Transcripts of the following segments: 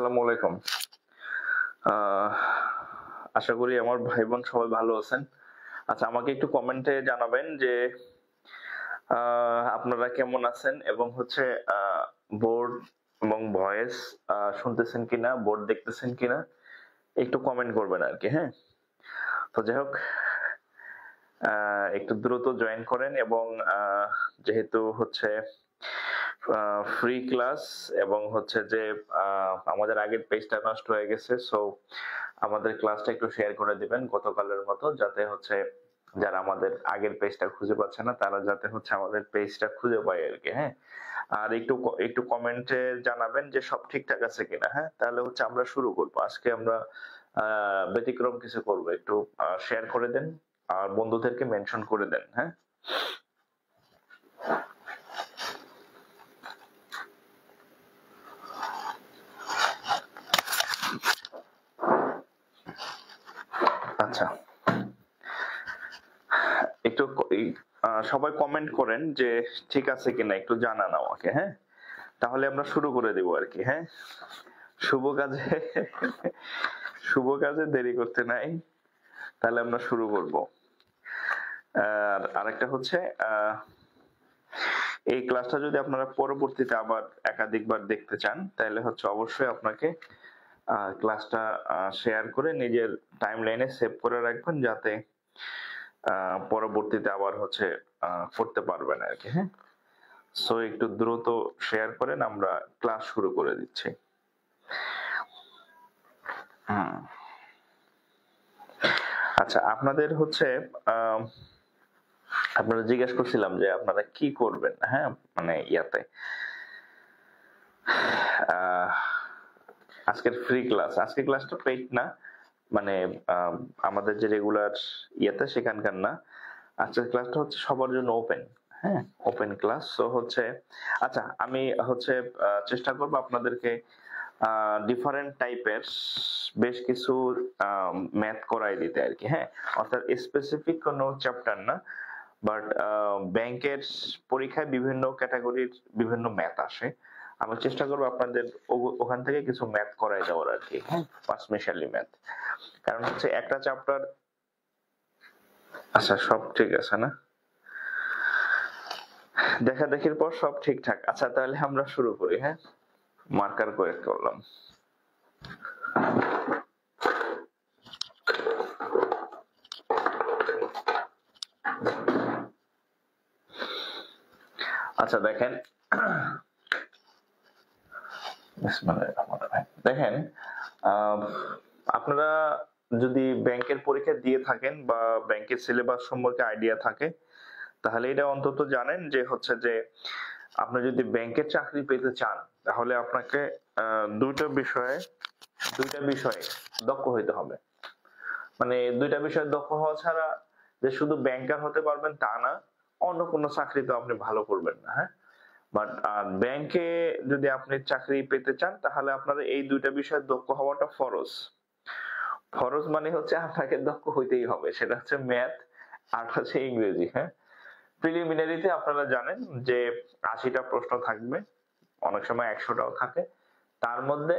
আসসালামু আলাইকুম। আহ আশা করি আমার ভাই বোন সবাই ভালো আছেন। আচ্ছা, আমাকে একটু কমেন্টে জানাবেন যে আপনারা কেমন আছেন এবং হচ্ছে বোর্ড এবং ভয়েস শুনতেছেন কিনা, বোর্ড দেখতেছেন কিনা একটু কমেন্ট করবেন আরকি, হ্যাঁ? তো যাই হোক, একটু দ্রুত জয়েন করেন এবং যেহেতু হচ্ছে ফ্রি ক্লাস এবং হচ্ছে যে আমাদের আগের পেজটা নষ্ট হয়ে গেছে, সো আমাদের ক্লাসটা একটু শেয়ার করে দিবেন গতকালের মতো, যাতে হচ্ছে যারা আমাদের আগের পেজটা খুঁজে পাচ্ছে না তারা যাতে হচ্ছে আমাদের পেজটা খুঁজে পায় আরকি, হ্যাঁ? আর একটু কমেন্টে জানাবেন যে সব ঠিকঠাক আছে কিনা, হ্যাঁ? তাহলে হচ্ছে আমরা শুরু করব। আজকে আমরা ব্যতিক্রম কিছু করব। একটু শেয়ার করে দেন আর বন্ধুদেরকে মেনশন করে দেন, হ্যাঁ? আচ্ছা, একটু সবাই কমেন্ট করেন যে ঠিক আছে কিনা, একটু জানান আমাকে, হ্যাঁ? তাহলে আমরা শুরু করে দেব আরকি, হ্যাঁ? শুভ কাজে শুভ কাজে দেরি করতে নাই, তাহলে আমরা শুরু করব। আর আরেকটা হচ্ছে এই ক্লাসটা যদি আপনারা পরবর্তীতে আবার একাধিকবার দেখতে চান তাহলে হচ্ছে অবশ্যই আপনাকে ক্লাসটা শেয়ার করে নিজের টাইমলাইনে সেভ করে রাখবেন, যাতে পরবর্তীতে আবার হচ্ছে করতে পারবেন আরকি, হ্যাঁ? সো একটু দ্রুত শেয়ার করেন, আমরা ক্লাস শুরু করে দিচ্ছি। আচ্ছা, আপনাদের হচ্ছে আপনারা জিজ্ঞেস করছিলাম যে আপনারা কি করবেন, হ্যাঁ? মানে ইয়াতে আজকের ফ্রি ক্লাস, আজকের ক্লাসটা পেইড না, মানে আমাদের যে রেগুলার ইয়েতে সেখানকার না। আজকের ক্লাসটা হচ্ছে সবার জন্য ওপেন, হ্যাঁ? Open class. সো হচ্ছে আচ্ছা, আমি হচ্ছে চেষ্টা করব আপনাদেরকে ডিফারেন্ট টাইপের বেশ কিছু ম্যাথ করাই দিতে আরকি, হ্যাঁ? অর্থাৎ স্পেসিফিক কোনো চ্যাপ্টার না, বাট ব্যাংকের পরীক্ষায় বিভিন্ন ক্যাটাগরির বিভিন্ন ম্যাথ আসে। আমি চেষ্টা করব আপনাদের ওখান থেকে কিছু ম্যাথ করাই দেওয়ার আরকি, হ্যাঁ? পাঁচমিশালি ম্যাথ। কারণ হচ্ছে একটা চ্যাপ্টার। আচ্ছা, সব ঠিক আছে না? দেখাদেখির পর সব ঠিকঠাক। আচ্ছা, তাহলে আমরা শুরু করি, হ্যাঁ? মার্কার করে করলাম। আচ্ছা, দেখেন, দেখেন, আপনারা যদি ব্যাংকের পরীক্ষা দিয়ে থাকেন বা ব্যাংকের সিলেবাস সম্পর্কে আইডিয়া থাকে, তাহলে এটা অন্তত জানেন যে হচ্ছে যে আপনি যদি ব্যাংকের চাকরি পেতে চান তাহলে আপনাকে দুইটা বিষয়ে দক্ষ হইতে হবে। মানে দুইটা বিষয়ে দক্ষ হওয়া ছাড়া যে শুধু ব্যাংকার হতে পারবেন তা না, অন্য কোনো চাকরি তো আপনি ভালো করবেন না, হ্যাঁ? বাট ব্যাংকে যদি আপনি চাকরি পেতে চান তাহলে আপনার এই দুইটা বিষয়ে দক্ষ হওয়াটা ফরজ। ফরজ মানে হচ্ছে আপনাকে দক্ষ হইতেই হবে, সেটা হচ্ছে ম্যাথ আর হচ্ছে ইংরেজি, হ্যাঁ? প্রিলিমিনারিতে আপনারা জানেন যে ৮০টা প্রশ্ন থাকবে, অনেক সময় ১০০টাও থাকে। তার মধ্যে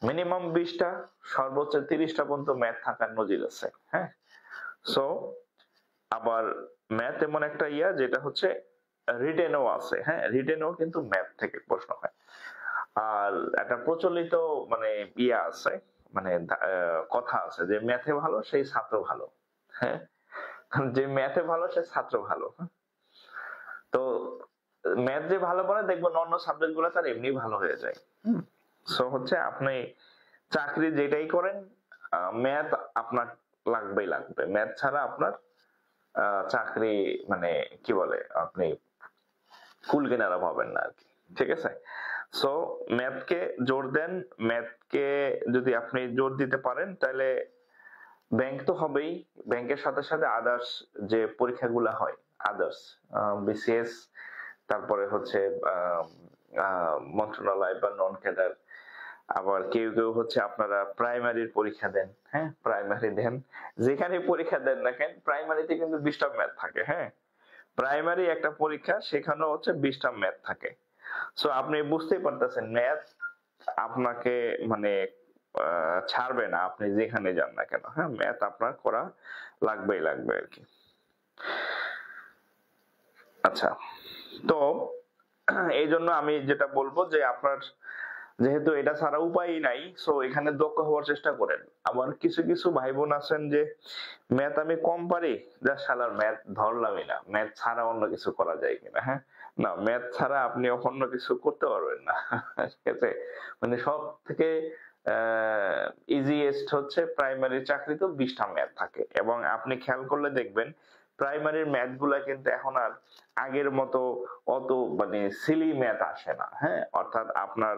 মিনিমাম ২০টা, সর্বোচ্চ ৩০টা পর্যন্ত ম্যাথ থাকার নজির আছে, হ্যাঁ? সো আবার ম্যাথ এমন একটা যেটা হচ্ছে রিটেনও আছে, হ্যাঁ? রিটেনও কিন্তু ম্যাথ থেকে প্রশ্ন হয়। আর একটা প্রচলিত মানে আছে, মানে কথা আছে যে ম্যাথে ভালো সেই ছাত্র ভালো, হ্যাঁ? যে ম্যাথে ভালো সে ছাত্র ভালো, হ্যাঁ? তো ম্যাথ যে ভালো পারে দেখবেন অন্য সাবজেক্ট গুলো তার এমনি ভালো হয়ে যায়। সো হচ্ছে আপনি চাকরি যেটাই করেন, ম্যাথ আপনার লাগবেই লাগবে। ম্যাথ ছাড়া আপনার চাকরি মানে কি বলে, আপনি কুল কিনারা পাবেন না আরকি, ঠিক আছে? সো ম্যাথকে জোর দেন। ম্যাথকে যদি আপনি জোর দিতে পারেন তাহলে ব্যাংক তো হবেই, ব্যাংকের সাথে সাথে আদার্স যে পরীক্ষাগুলো হয়, আদার্স বিসিএস, তারপরে হচ্ছে মন্ত্রণালয় বা নন ক্যাডার, আবার কেউ কেউ হচ্ছে আপনারা প্রাইমারির পরীক্ষা দেন, হ্যাঁ? প্রাইমারি দেন, যেখানে পরীক্ষা দেন না কেন প্রাইমারিতে কিন্তু 20টা ম্যাথ থাকে, হ্যাঁ? প্রাইমারি একটা পরীক্ষা, সেখানেও হচ্ছে 20টা ম্যাথ থাকে। সো আপনি বুঝতেই পারতেছেন ম্যাথ আপনাকে মানে ছাড়বে না, আপনি যেখানে যান না কেন। হ্যাঁ, ম্যাথ আপনার করা লাগবেই লাগবে আর কি। আচ্ছা, তো এই জন্য আমি যেটা বলবো যে আপনার যেহেতু এটা ছাড়া উপায়ই নাই, সো এখানে দক্ষ হওয়ার চেষ্টা করেন। আবার কিছু কিছু ভাই বোন আছেন যে ম্যাথ আমি কম পারি, যা শালার ম্যাথ ধরলামই না, ম্যাথ ছাড়া অন্য কিছু করা যায় কিনা। হ্যাঁ, না, ম্যাথ ছাড়া আপনি অন্য কিছু করতে পারবেন না। ঠিক আছে, মানে সব থেকে ইজিয়েস্ট হচ্ছে প্রাইমারি চাকরি, তো 20টা ম্যাথ থাকে, এবং আপনি খেয়াল করলে দেখবেন প্রাইমারির ম্যাথ গুলা কিন্তু এখন আর আগের মতো অত মানে সিলি ম্যাথ আসে না। হ্যাঁ, অর্থাৎ আপনার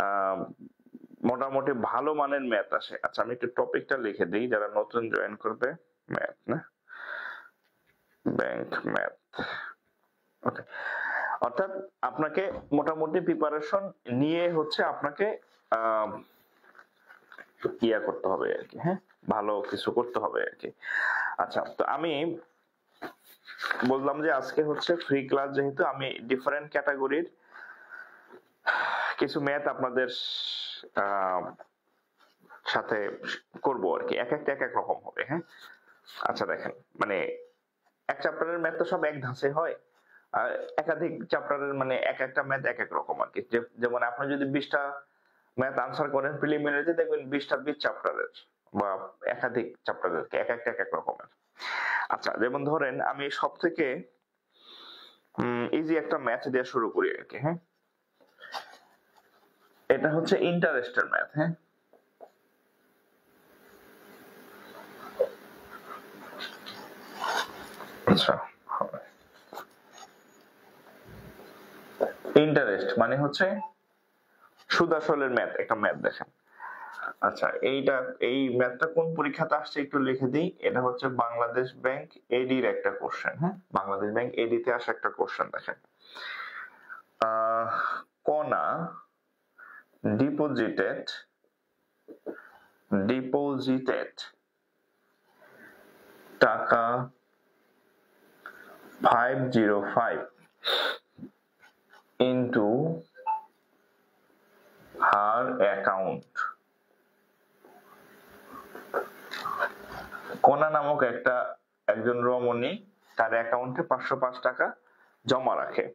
আহ মোটামুটি ভালো মানের ম্যাথ আসে। আচ্ছা, আমি একটু টপিকটা লিখে দিই যারা নতুন জয়েন করবে। ম্যাথ না, ব্যাংক ম্যাথ। ওকে, অর্থাৎ আপনাকে মোটামুটি প্রিপারেশন নিয়ে হচ্ছে আপনাকে ইয়া করতে হবে আর কি। হ্যাঁ, ভালো কিছু করতে হবে আর কি। আচ্ছা, তো আমি বললাম যে আজকে হচ্ছে ফ্রি ক্লাস, যেহেতু আমি ডিফারেন্ট ক্যাটাগরির কিছু ম্যাথ আপনাদের সাথে করব আর কি, এক একটা এক এক রকম হবে। হ্যাঁ, আচ্ছা দেখেন, মানে এক চ্যাপ্টারের ম্যাথ তো সব এক ধাঁচে হয়, আর একাধিক চ্যাপ্টারের মানে এক একটা ম্যাথ এক এক রকম আর কি। যেমন আপনি যদি 20টা ম্যাথ আনসার করেন প্রিলিমিনারিতে, দেখবেন 20টা 20 চ্যাপ্টারের বা একাধিক চ্যাপ্টারের, এক একটা এক এক রকমের। আচ্ছা, যেমন ধরেন আমি সব থেকে ইজি একটা ম্যাথ দিয়ে শুরু করি আর কি। হ্যাঁ, এটা হচ্ছে ইন্টারেস্টের ম্যাথ। হ্যাঁ, আচ্ছা, ইন্টারেস্ট মানে হচ্ছে সুদ আসলের ম্যাথ, একটা ম্যাথ দেখেন। আচ্ছা, এই ম্যাথটা কোন পরীক্ষাতে আসছে একটু লিখে দিই। এটা হচ্ছে বাংলাদেশ ব্যাংক এডির একটা কোশ্চেন। হ্যাঁ, বাংলাদেশ ব্যাংক এডিতে আসা একটা কোশ্চেন দেখেন। কণা ডিপোজিটেড টাকা 505 into her account। কণা নামক একজন রমণী তার অ্যাকাউন্টে 505 টাকা জমা রাখে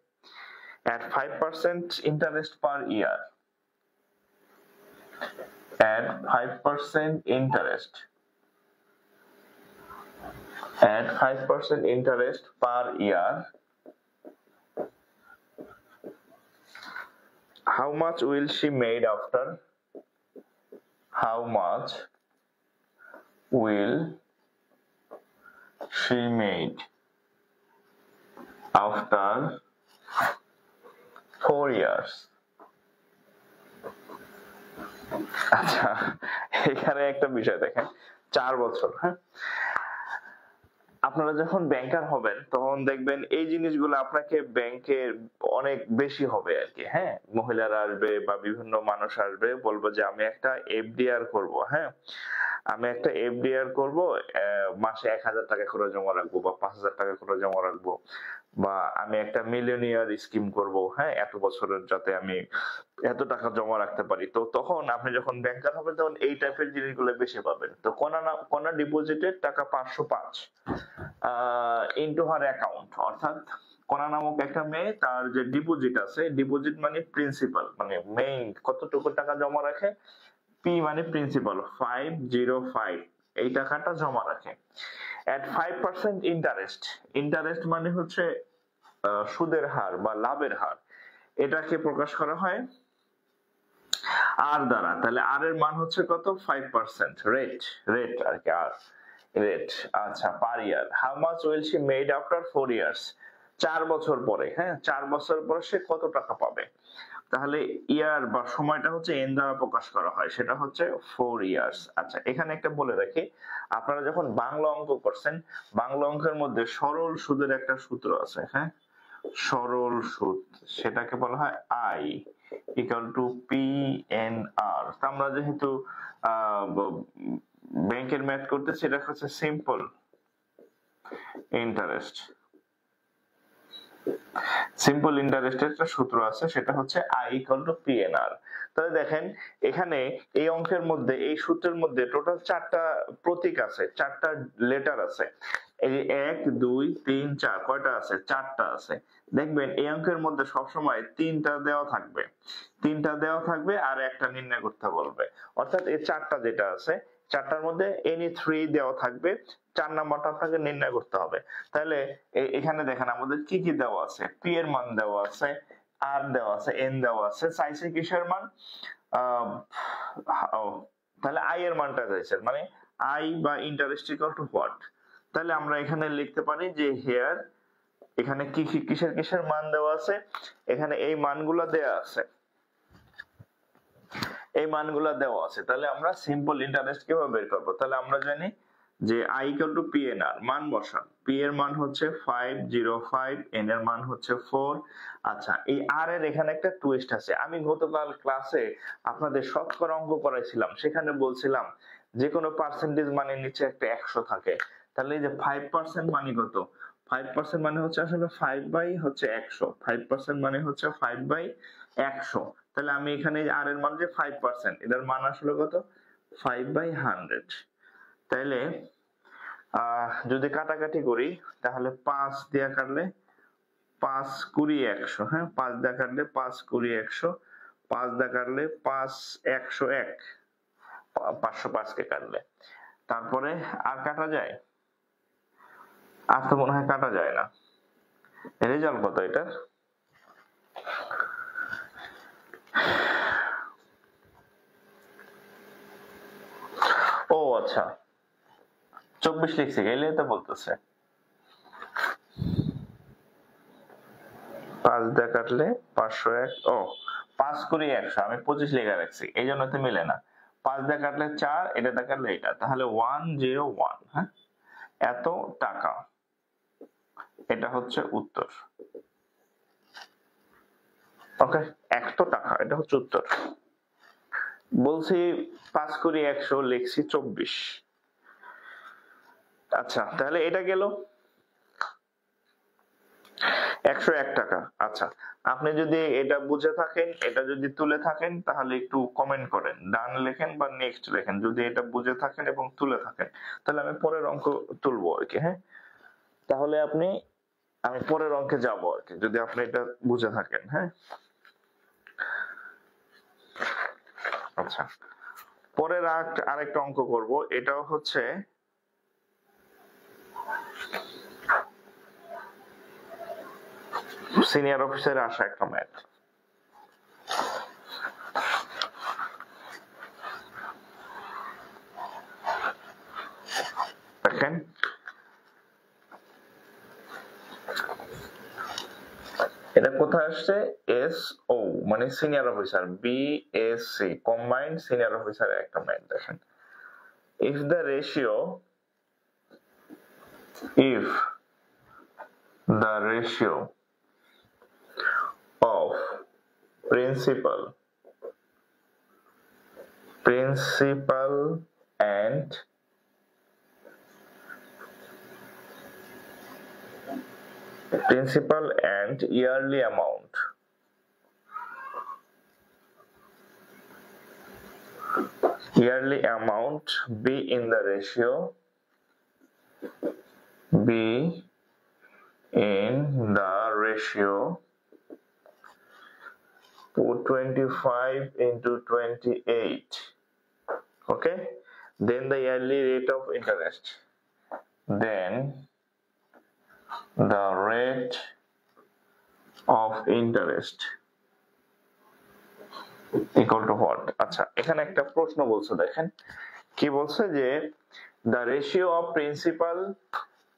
at 5% interest per year, at 5% interest per year, how much will she made after after 4 years? আচ্ছা, এখানে একটা বিষয় দেখেন, 4 বছর। হ্যাঁ, আপনারা যখন ব্যাংকার হবেন তখন দেখবেন এই জিনিসগুলো আপনাকে ব্যাংকের অনেক বেশি হবে আর কি। হ্যাঁ, মহিলারা আসবে বা বিভিন্ন মানুষ আসবে, বলবো যে আমি একটা এফডিআর করব। হ্যাঁ, আমি একটা এফডিআর করব, মাসে 1000 টাকা করে জমা রাখবো বা 5000 টাকা করে জমা রাখবো, বা আমি একটা মিলিয়নিয়ার স্কিম করব। হ্যাঁ, এত বছরের যাতে আমি এত টাকা জমা রাখতে পারি। তো তখন আপনি যখন ব্যাংকার হবেন তখন এই টাইপের জিনিসগুলো বেশি পাবেন। তো কোনা ডিপোজিটের টাকা 505 ইনটু হার অ্যাকাউন্ট, অর্থাৎ কণা নামক একটা মেয়ে, তার যে ডিপোজিট আছে, ডিপোজিট মানে প্রিন্সিপাল, মানে মেইন কতটুকু টাকা জমা রাখে, পি মানে প্রিন্সিপাল 505, এই টাকাটা জমা রাখে at 5% ইন্টারেস্ট মানে হচ্ছে সুদের হার বা লাভের হার। এটাকে প্রকাশ করা হয় আর দ্বারা। তাহলে আর এর মান হচ্ছে কত, 5%, রেট আর কি, আর রেট। আচ্ছা, per year how much will she made after 4 years, 4 বছর পরে। হ্যাঁ, 4 বছর পরে সে কত টাকা পাবে। তাহলে ইয়ার বা সময়টা হচ্ছে এন দ্বারা প্রকাশ করা হয়, সেটা হচ্ছে 4 ইয়ার্স। আচ্ছা, এখানে একটা বলে রাখি, আপনারা যখন বাংলা অঙ্ক করছেন, বাংলা অঙ্কের মধ্যে সরল সুদের একটা সূত্র আছে। হ্যাঁ, সরল সুদ, সেটাকে বলা হয় I equal to P N R. আমরা যেহেতু ব্যাংকের ম্যাথ করতেছি, এটা হচ্ছে সিম্পল ইন্টারেস্ট। সিম্পল ইন্টারেস্টের একটা সূত্র আছে, সেটা হচ্ছে I equal to P N R. তাহলে দেখেন এখানে এই অঙ্কের মধ্যে, এই সূত্রের মধ্যে টোটাল 4টা প্রতীক আছে, 4টা লেটার আছে। এই 1 2 3 4 কয়টা আছে? 4টা আছে। দেখবেন এই অঙ্কের মধ্যে সবসময় 3টা দেওয়া থাকবে, 3টা দেওয়া থাকবে আর একটা নির্ণয় করতে বলবে। অর্থাৎ এই 4টা যেটা আছে, 4টার মধ্যে এনি 3 দেওয়া থাকবে, 4 নাম্বারটা আপনাকে নির্ণয় করতে হবে। তাহলে এখানে দেখেন আমাদের কি কি দেওয়া আছে। পি এর মান দেওয়া আছে, আর দেওয়া আছে, এন দেওয়া আছে। চাইছে কিসের মান? তাহলে আই এর মানটা চাইছে, মানে আই বা ইন্টারেস্ট ইকুয়াল টু হোয়াট। তাহলে আমরা এখানে লিখতে পারি যে হেয়ার, এখানে কি কিসের কিসের মান দেওয়া আছে, এখানে এই মানগুলো দেওয়া আছে, এই মানগুলো দেওয়া আছে। তাহলে আমরা সিম্পল ইন্টারেস্ট কিভাবে বের করব? তাহলে আমরা জানি যে i equal to P N R, মান বসান। পি এর মান হচ্ছে 505, এন এর মান হচ্ছে 4। আচ্ছা, এই আর এর এখানে একটা টুইস্ট আছে। আমি গতকাল ক্লাসে আপনাদের শতকরা অঙ্ক করাইছিলাম, সেখানে বলছিলাম যে কোনো পার্সেন্টেজ মানের নিচে একটা 100 থাকে। তাহলে এই যে 5% মানে কত? 5% মানে হচ্ছে আসলে 5 বাই হচ্ছে 100, 5% মানে হচ্ছে 5 বাই 100। তাহলে আমি এখানে আর এর মান যে 5%, এটার মান আসলে কত? 5 বাই 100। তাইলে যদি কাটাকাটি করি তাহলে 5 দিয়ে কাটলে 5 20 100, হ্যাঁ 5 দিয়ে কাটলে 5 20 100, 5 দিয়ে কাটলে 5 101, 505 কে কাটলে। তারপরে আর কাটা যায়? আর তো মনে হয় কাটা যায় না। রেজাল্ট কত এটার? ও আচ্ছা, 24 লিখছি, গেলে তো বলতেছে 5 দিয়ে কাটলে 501, ও 5 20 100, আমি 25 লেখা রাখছি, এই জন্য তো মিলে না। 5 দিয়ে কাটলে 4, এটা দিয়ে কাটলে এটা, তাহলে 101, হ্যাঁ এত টাকা। এটা হচ্ছে উত্তর। ওকে, 100 টাকা, এটা হচ্ছে উত্তর। বলছি 5 20 100, লিখছি 24। আচ্ছা, তাহলে এটা গেল 101 টাকা। আচ্ছা, আপনি যদি এটা বুঝে থাকেন, এটা যদি তুলে থাকেন, তাহলে একটু কমেন্ট করেন, ডান লেখেন বা নেক্সট লেখেন যদি এটা বুঝে থাকেন এবং তুলে থাকেন। তাহলে আমি পরের অঙ্ক তুলবো আর কি, হ্যাঁ তাহলে আমি পরের অঙ্কে যাবো আর কি, যদি আপনি এটা বুঝে থাকেন। হ্যাঁ আচ্ছা, পরের আরেকটা অঙ্ক করব। এটাও হচ্ছে সিনিয়র অফিসারে আসা একটা ম্যাথ। দেখেন এটা কোথায় আসছে? এস ও মানে senior officer, BSc combined senior অফিসারের একটা ম্যাথ। দেখেন, if the ratio of principal and yearly amount be in the ratio to 25 into 28, okay, then the yearly rate of interest, then the rate of interest equal to what? আচ্ছা, এখানে একটা প্রশ্ন বলছে, দেখেন কি বলছে যে the ratio of principal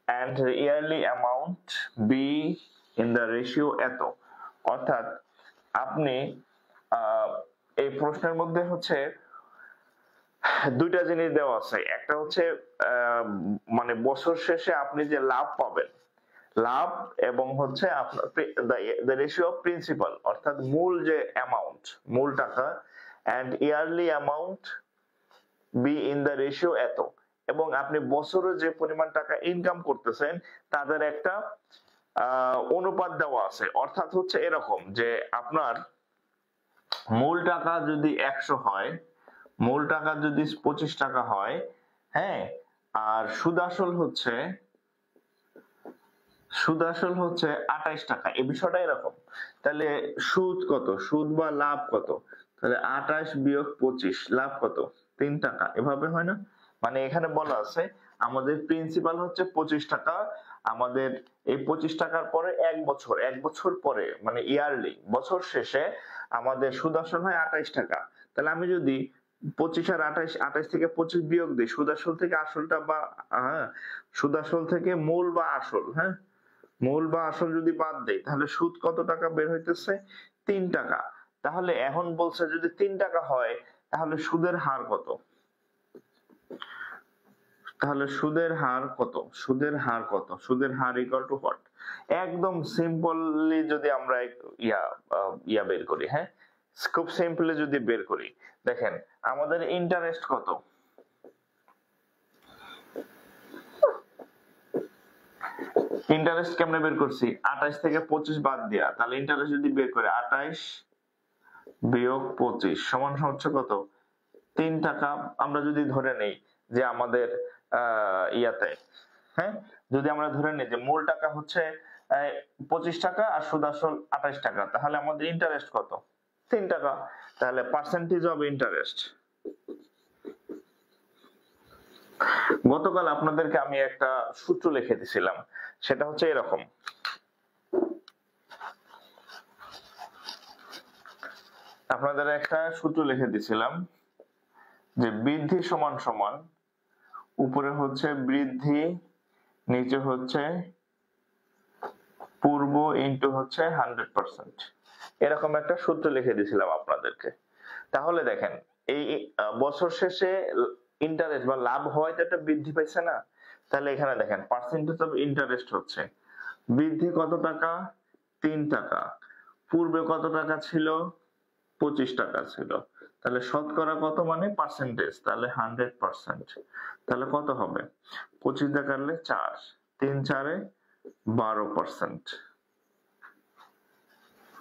and yearly amount be in the ratio এত। অর্থাৎ আপনি এই প্রশ্নের মধ্যে হচ্ছে দুইটা জিনিস দেওয়া আছে। একটা হচ্ছে মানে বছর শেষে আপনি যে লাভ পাবেন, লাভ, এবং হচ্ছে আপনার the ratio of principal অর্থাৎ মূল যে অ্যামাউন্ট, মূল টাকা, and yearly amount be in the ratio এত, এবং আপনি বছরে যে পরিমাণ টাকা ইনকাম করতেছেন তাদের একটা অনুপাত দেওয়া আছে। অর্থাৎ হচ্ছে এরকম যে আপনার মূল টাকা যদি 100 হয়, মূল টাকা যদি 25 টাকা হয়, হ্যাঁ, আর সুদ আসল হচ্ছে 28 টাকা। এই বিষয়টা এরকম। তাহলে সুদ কত? সুদ বা লাভ কত? তাহলে 28 বিয়োগ 25 লাভ কত? 3 টাকা। এভাবে হয় না? মানে এখানে বলা আছে আমাদের প্রিন্সিপাল হচ্ছে 25 টাকা, আমাদের এই 25 টাকার পরে এক বছর পরে মানে ইয়ারলি বছর শেষে আমাদের সুদ আসল হয় 28 টাকা। তাহলে আমি যদি 25 আর 28 থেকে 25 বিয়োগ দিই, সুদ আসল থেকে আসলটা বা সুদ আসল থেকে মূল বা আসল, হ্যাঁ, মূল বা আসল যদি বাদ দেই তাহলে সুদ কত টাকা বের হইতেছে? 3 টাকা। তাহলে এখন বলছে যদি 3 টাকা হয় তাহলে সুদের হার কত? তাহলে সুদের হার কত? সুদের হার কত? সুদের হার ইকুয়াল টু হোয়াট? একদম সিম্পলি যদি আমরা ইয়া বের করি, হ্যাঁ, খুব সিম্পলি যদি বের করি, দেখেন আমাদের ইন্টারেস্ট কত? ইন্টারেস্ট কেমনে বের করছি? 28 থেকে 25 বাদ দিয়া, তাহলে ইন্টারেস্ট যদি বের করে 28 বিয়োগ 25 সমান হচ্ছে কত? 3 টাকা। আমরা যদি ধরে নেই যে আমাদের ইয়াতে, হ্যাঁ, যদি আমরা ধরে নিই যে মূল টাকা হচ্ছে 25 টাকা আর সুদ আসল 28 টাকা, তাহলে আমাদের ইন্টারেস্ট কত? 3 টাকা। তাহলে পার্সেন্টেজ অফ ইন্টারেস্ট। গতকাল আপনাদেরকে আমি একটা সূত্র লিখে দিছিলাম, সেটা হচ্ছে এরকম। আপনাদের একটা সূত্র লিখে দিছিলাম যে বৃদ্ধি সমান সমান উপরে হচ্ছে বৃদ্ধি, নিচে হচ্ছে পূর্ব ইনটু হচ্ছে 100%, এরকম একটা সূত্র লিখে দিয়েছিলাম আপনাদেরকে। তাহলে দেখেন এই বছর শেষে ইন্টারেস্ট বা লাভ হওয়ায় তো একটা বৃদ্ধি পাইছে না? তাহলে এখানে দেখেন পার্সেন্টেজ অফ ইন্টারেস্ট হচ্ছে বৃদ্ধি কত টাকা? 3 টাকা। পূর্বে কত টাকা ছিল? 25 টাকা ছিল। তাহলে শতকরা কত মানে পার্সেন্টেজ, তাহলে 100%। তাহলে কত হবে? 25 দিয়ে কাটলে 4, 3 4 12%।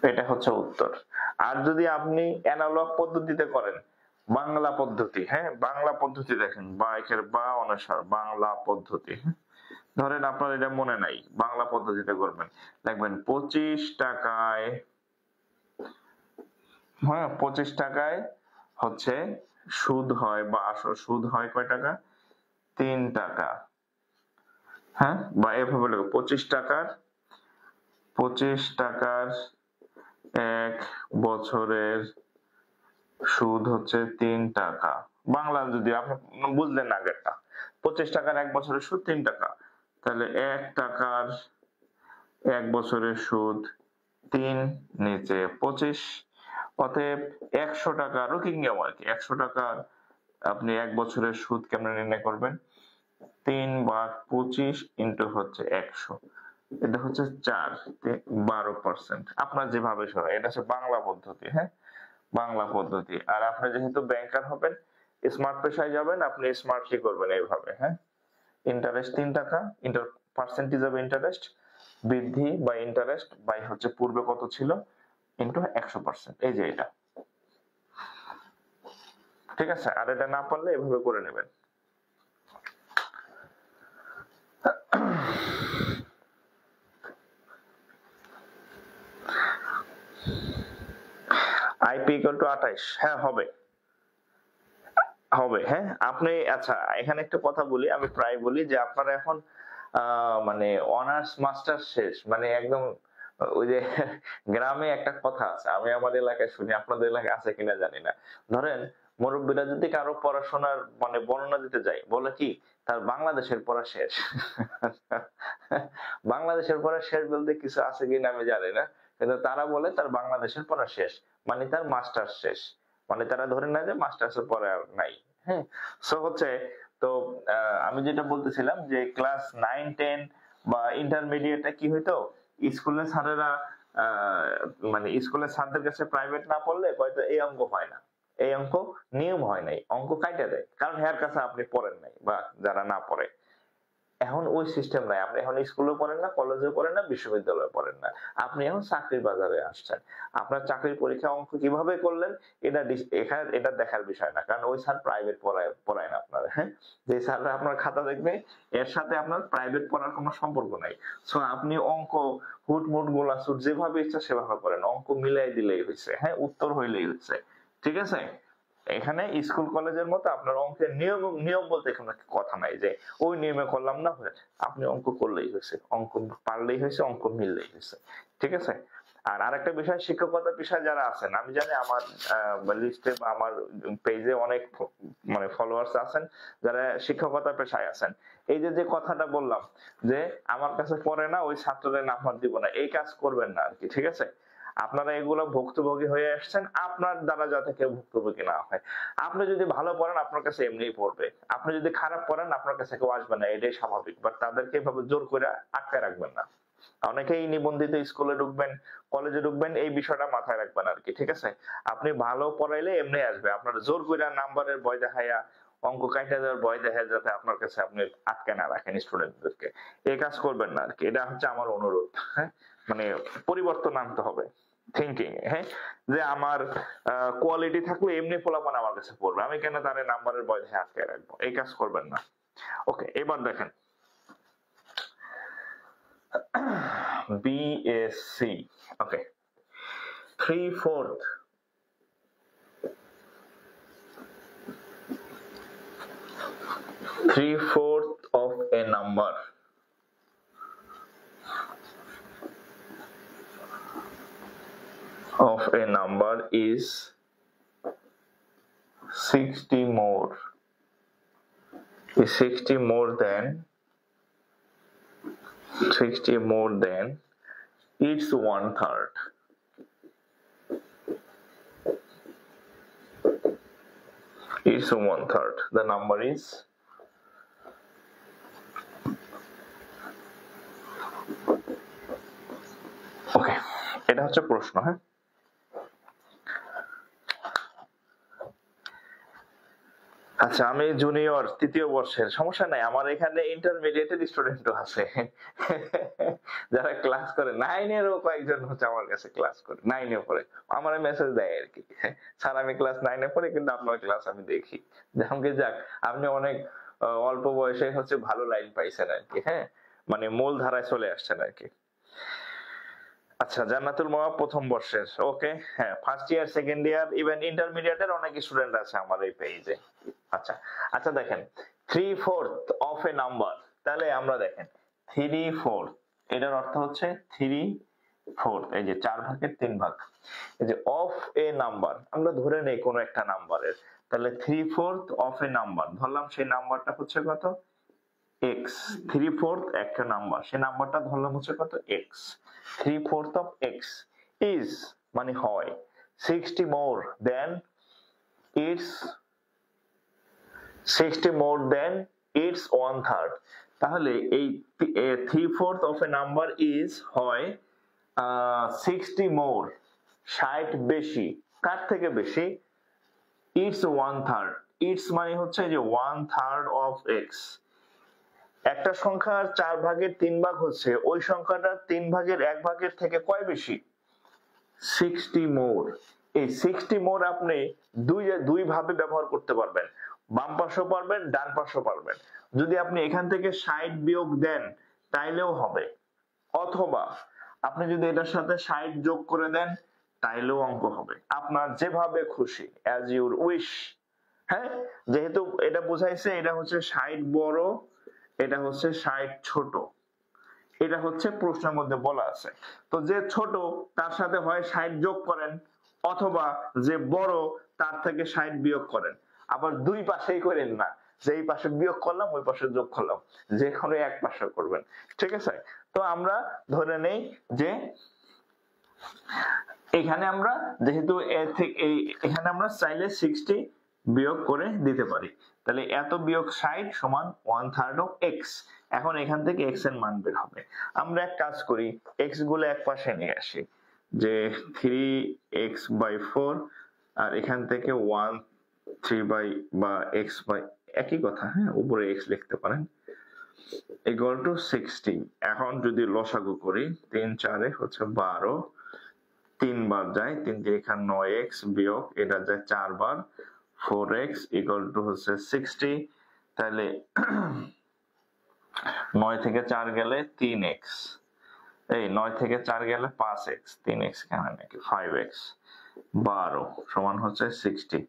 এটা হচ্ছে উত্তর। আর যদি আপনি অ্যানালগ পদ্ধতিতে করেন, বাংলা পদ্ধতি, হ্যাঁ, বাংলা পদ্ধতি দেখেন, বায়কের বা অনুসার বাংলা পদ্ধতি, ধরেন আপনার এটা মনে নাই, বাংলা পদ্ধতিতে করবেন, দেখবেন 25 টাকায়, হ্যাঁ, 25 টাকায় হচ্ছে সুদ হয় বা আসল সুদ হয় কয় টাকা? 3 টাকা, হ্যাঁ, বা এভাবে লিখো 25 টাকার 1 বছরের সুদ হচ্ছে 3 টাকা। বাংলা যদি আপনি বুঝলেন না আগেরটা, 25 টাকার 1 বছরের সুদ 3 টাকা, তাহলে 1 টাকার 1 বছরের সুদ 3 নিচে 25, অতএব 100 টাকা রৈখিক নিয়ম আর কি, 100 টাকার আপনি 1 বছরের সুদ কেমনে নির্ণয় করবেন? 3 ভাগ 25 ইন্টু হচ্ছে 100, এটা হচ্ছে 4, 12%। আপনার যেভাবে সরাই, এটা হচ্ছে বাংলা পদ্ধতি, হ্যাঁ, বাংলা পদ্ধতি। আর আপনি যেহেতু ব্যাংকার হবেন, স্মার্ট পেশায় যাবেন, আপনি স্মার্টলি করবেন এইভাবে, হ্যাঁ, ইন্টারেস্ট 3 টাকা, পার্সেন্টেজ অফ ইন্টারেস্ট বৃদ্ধি বা ইন্টারেস্ট বাই হচ্ছে পূর্বে কত ছিল ইন্টু 100%, এই যে এটা। ঠিক আছে? আর এটা না পারলে এভাবে করে নেবেন। আইপি ইকুয়াল টু 28, হ্যাঁ হবে, হবে, হ্যাঁ। আপনি আচ্ছা এখানে একটা কথা বলি, আমি প্রায় বলি যে আপনারা এখন মানে অনার্স মাস্টার শেষ, মানে একদম ওই যে গ্রামে একটা কথা আছে, আমি আমার এলাকায় শুনি, আপনাদের এলাকায় আছে কিনা জানি না। ধরেন মুরব্বীরা যদি কারো পড়াশোনার মানে বর্ণনা দিতে যায়, বলে কি তার বাংলাদেশের পড়া শেষ। বাংলাদেশের পড়া শেষ বলতে কিছু আছে কিনা আমি জানি না, কিন্তু তারা বলে তার বাংলাদেশের পড়া শেষ, মানে তার মাস্টার শেষ, মানে তারা ধরে নেয় যে মাস্টার্স এর পরে আর নাই, হ্যাঁ। সো হচ্ছে, তো আমি যেটা বলতেছিলাম যে ক্লাস 9 10 বা ইন্টারমিডিয়েটে কি হইতো, স্কুলের স্যারেরা মানে স্কুলের স্যারদের কাছে প্রাইভেট না পড়লে হয়তো এই অঙ্ক হয় না, এই অঙ্ক নিয়ম হয় নাই, অঙ্ক কাইটা দেয়, কারণ হেয়ার কাছে আপনি পড়েন নাই বা যারা না পড়ে। এখন ওই সিস্টেম নাই, আপনি এখন স্কুলে পড়েন না, কলেজে পড়েন না, বিশ্ববিদ্যালয়ে পড়েন না, আপনি এখন চাকরির বাজারে আসছেন। আপনার চাকরির পরীক্ষা অঙ্ক কিভাবে করলেন এখানে এটা দেখার বিষয় না, কারণ ওই স্যার প্রাইভেট পড়ায় না আপনার। হ্যাঁ, যে স্যাররা আপনার খাতা দেখবে এর সাথে আপনার প্রাইভেট পড়ার কোনো সম্পর্ক নাই। সো আপনি অঙ্ক হুটমুট গোলাসুট যেভাবে ইচ্ছা সেভাবে করেন, অঙ্ক মিলাই দিলেই হয়েছে, হ্যাঁ, উত্তর হইলেই হয়েছে। ঠিক আছে, এখানে স্কুল কলেজের মতো আপনার অঙ্কের নিয়ম বলতে এখানে কথা নাই যে ওই নিয়মে করলাম না, আপনি অঙ্ক করলেই হয়েছে, অঙ্ক পারলেই হয়েছে, অঙ্ক মিললেই হয়েছে। ঠিক আছে, আর আরেকটা বিষয়, শিক্ষকতা পেশায় যারা আছেন, আমি জানি আমার লিস্টে বা আমার পেজে অনেক মানে ফলোয়ার্স আছেন যারা শিক্ষকতা পেশায় আছেন। এই যে কথাটা বললাম যে আমার কাছে পড়ে না, ওই ছাত্রদের নাম্বার দিব না, এই কাজ করবেন না আর কি। ঠিক আছে, আপনারা এগুলো ভুক্তভোগী হয়ে আসছেন, আপনার দ্বারা যাতে কেউ ভুক্তভোগী না হয়। আপনি যদি ভালো পড়েন আপনার কাছে এমনিই পড়বে, আপনি যদি খারাপ পড়েন আপনার কাছে কেউ আসবে না, এটাই স্বাভাবিক। বাট তাদেরকে এভাবে জোর করে আটকায় রাখবেন না। অনেকেই নিবন্ধিত স্কুলে ঢুকবেন, কলেজে ঢুকবেন, এই বিষয়টা মাথায় রাখবেন আর কি। ঠিক আছে, আপনি ভালো পড়াইলে এমনি আসবে, আপনার জোর করে নাম্বারের ভয় দেখাইয়া অঙ্ক কাইটা দেওয়ার ভয় দেখায় যাতে আপনার কাছে আপনি আটকে না রাখেন স্টুডেন্টদেরকে, এই কাজ করবেন না আর কি। এটা হচ্ছে আমার অনুরোধ। হ্যাঁ, মানে পরিবর্তন আনতে হবে থিঙ্কিং। হ্যাঁ, যে আমার কোয়ালিটি থাকলে এমনি পোলাপান আমার কাছে পড়বে, আমি কেন তার নাম্বারের ভয় দেখে আটকে রাখবো, এই কাজ করবেন না। ওকে, এবার দেখেন BSc. Okay, 3/4 of a number is 60 more. Is 60 more than its 1/3. It's 1/3. The number is okay. এটা হচ্ছে প্রশ্ন। হ্যাঁ, আচ্ছা, আমি জুনিয়র তৃতীয় বর্ষের, সমস্যা নাই, আমার এখানে ইন্টারমিডিয়েটের স্টুডেন্টও আছে যারা ক্লাস করে, নাইনেরও কয়েকজন হচ্ছে আমার কাছে ক্লাস করে, নাইনে পড়ে, আমার মেসেজ দেয় আর কি, স্যার আমি ক্লাস 9-এ পড়ি কিন্তু আপনার ক্লাস আমি দেখি। যাক, আপনি অনেক অল্প বয়সে হচ্ছে ভালো লাইন পাইছেন আর কি। হ্যাঁ, মানে মূল ধারায় চলে আসছেন আর কি। আচ্ছা, জান্নাতুল মাওয়া প্রথম বর্ষের। ওকে, হ্যাঁ, first year, second year, even ইন্টারমিডিয়েটের অনেক স্টুডেন্ট আছে আমার এই পেজে। আচ্ছা আচ্ছা, দেখেন 3/4 অফ এ নাম্বার, তাহলে আমরা দেখেন 3/4, এটার অর্থ হচ্ছে 3/4, এই যে 4/3 এই যে অফ এ নাম্বার, আমরা ধরে নেই কোন একটা নাম্বারের, তাহলে 3/4 অফ এ নাম্বার ধরলাম, সেই নাম্বারটা হচ্ছে কত, x। 3/4 একটা নাম্বার, সেই নাম্বারটা ধরলাম হচ্ছে কত, x। 3/4 of x is মানে হয় 60 more than its 1/3। তাহলে এই 3/4 of a number is হয় 60 more, 60 বেশি, কার থেকে বেশি, its 1/3। its মানে হচ্ছে যে 1/3 of x। একটা সংখ্যার 4/3 হচ্ছে ওই সংখ্যাটার 3/1 থেকে কয় বেশি, 60 মোর। এই 60 মোর আপনি দুই ভাবে ব্যবহার করতে পারবেন, বাম পাশেও পারবেন, ডান পাশেও পারবেন। যদি আপনি এখান থেকে 60 বিয়োগ দেন তাইলেও হবে, অথবা আপনি যদি এটার সাথে 60 যোগ করে দেন তাইলেও অঙ্ক হবে, আপনার যেভাবে খুশি, as your wish। হ্যাঁ, যেহেতু এটা বুঝাইছে এটা হচ্ছে 60 বড়, এটা হচ্ছে 60 ছোট, এটা হচ্ছে প্রশ্নের মধ্যে বলা আছে। তো যে ছোট তার সাথে হয় 60 যোগ করেন, অথবা যে বড় তার থেকে 60 বিয়োগ করেন। আবার দুই পাশেই করেন না, যে এই পাশে বিয়োগ করলাম ওই পাশে যোগ করলাম, যে কোনো এক পাশে করবেন। ঠিক আছে, তো আমরা ধরে নেই যে এখানে আমরা যেহেতু এখানে আমরা চাইলে 60 বিয়োগ করে দিতে পারি, তাহলে এত বিয়োগ 60 সমান 1/3 of x। এখন এখান থেকে x এর মান বের হবে। আমরা এক কাজ করি, x গুলো এক পাশে নিয়ে আসি, যে 3x/4 আর এখান থেকে 1/3 বা x একই কথা, হ্যাঁ, উপরে x লিখতে পারেন, ইকুয়াল টু 60। এখন যদি লসাগু করি 3 4 হচ্ছে 12, 3 বার যায়, 3 দিয়ে এখানে 9x বিয়োগ এটা যায় 4 বার, 4x ইকুয়াল টু হচ্ছে 60। তাহলে 9 থেকে 4 গেলে 3x, এই 9 থেকে 4 গেলে 5x, 3x কেন নাকি 5x, 12 সমান হচ্ছে 60।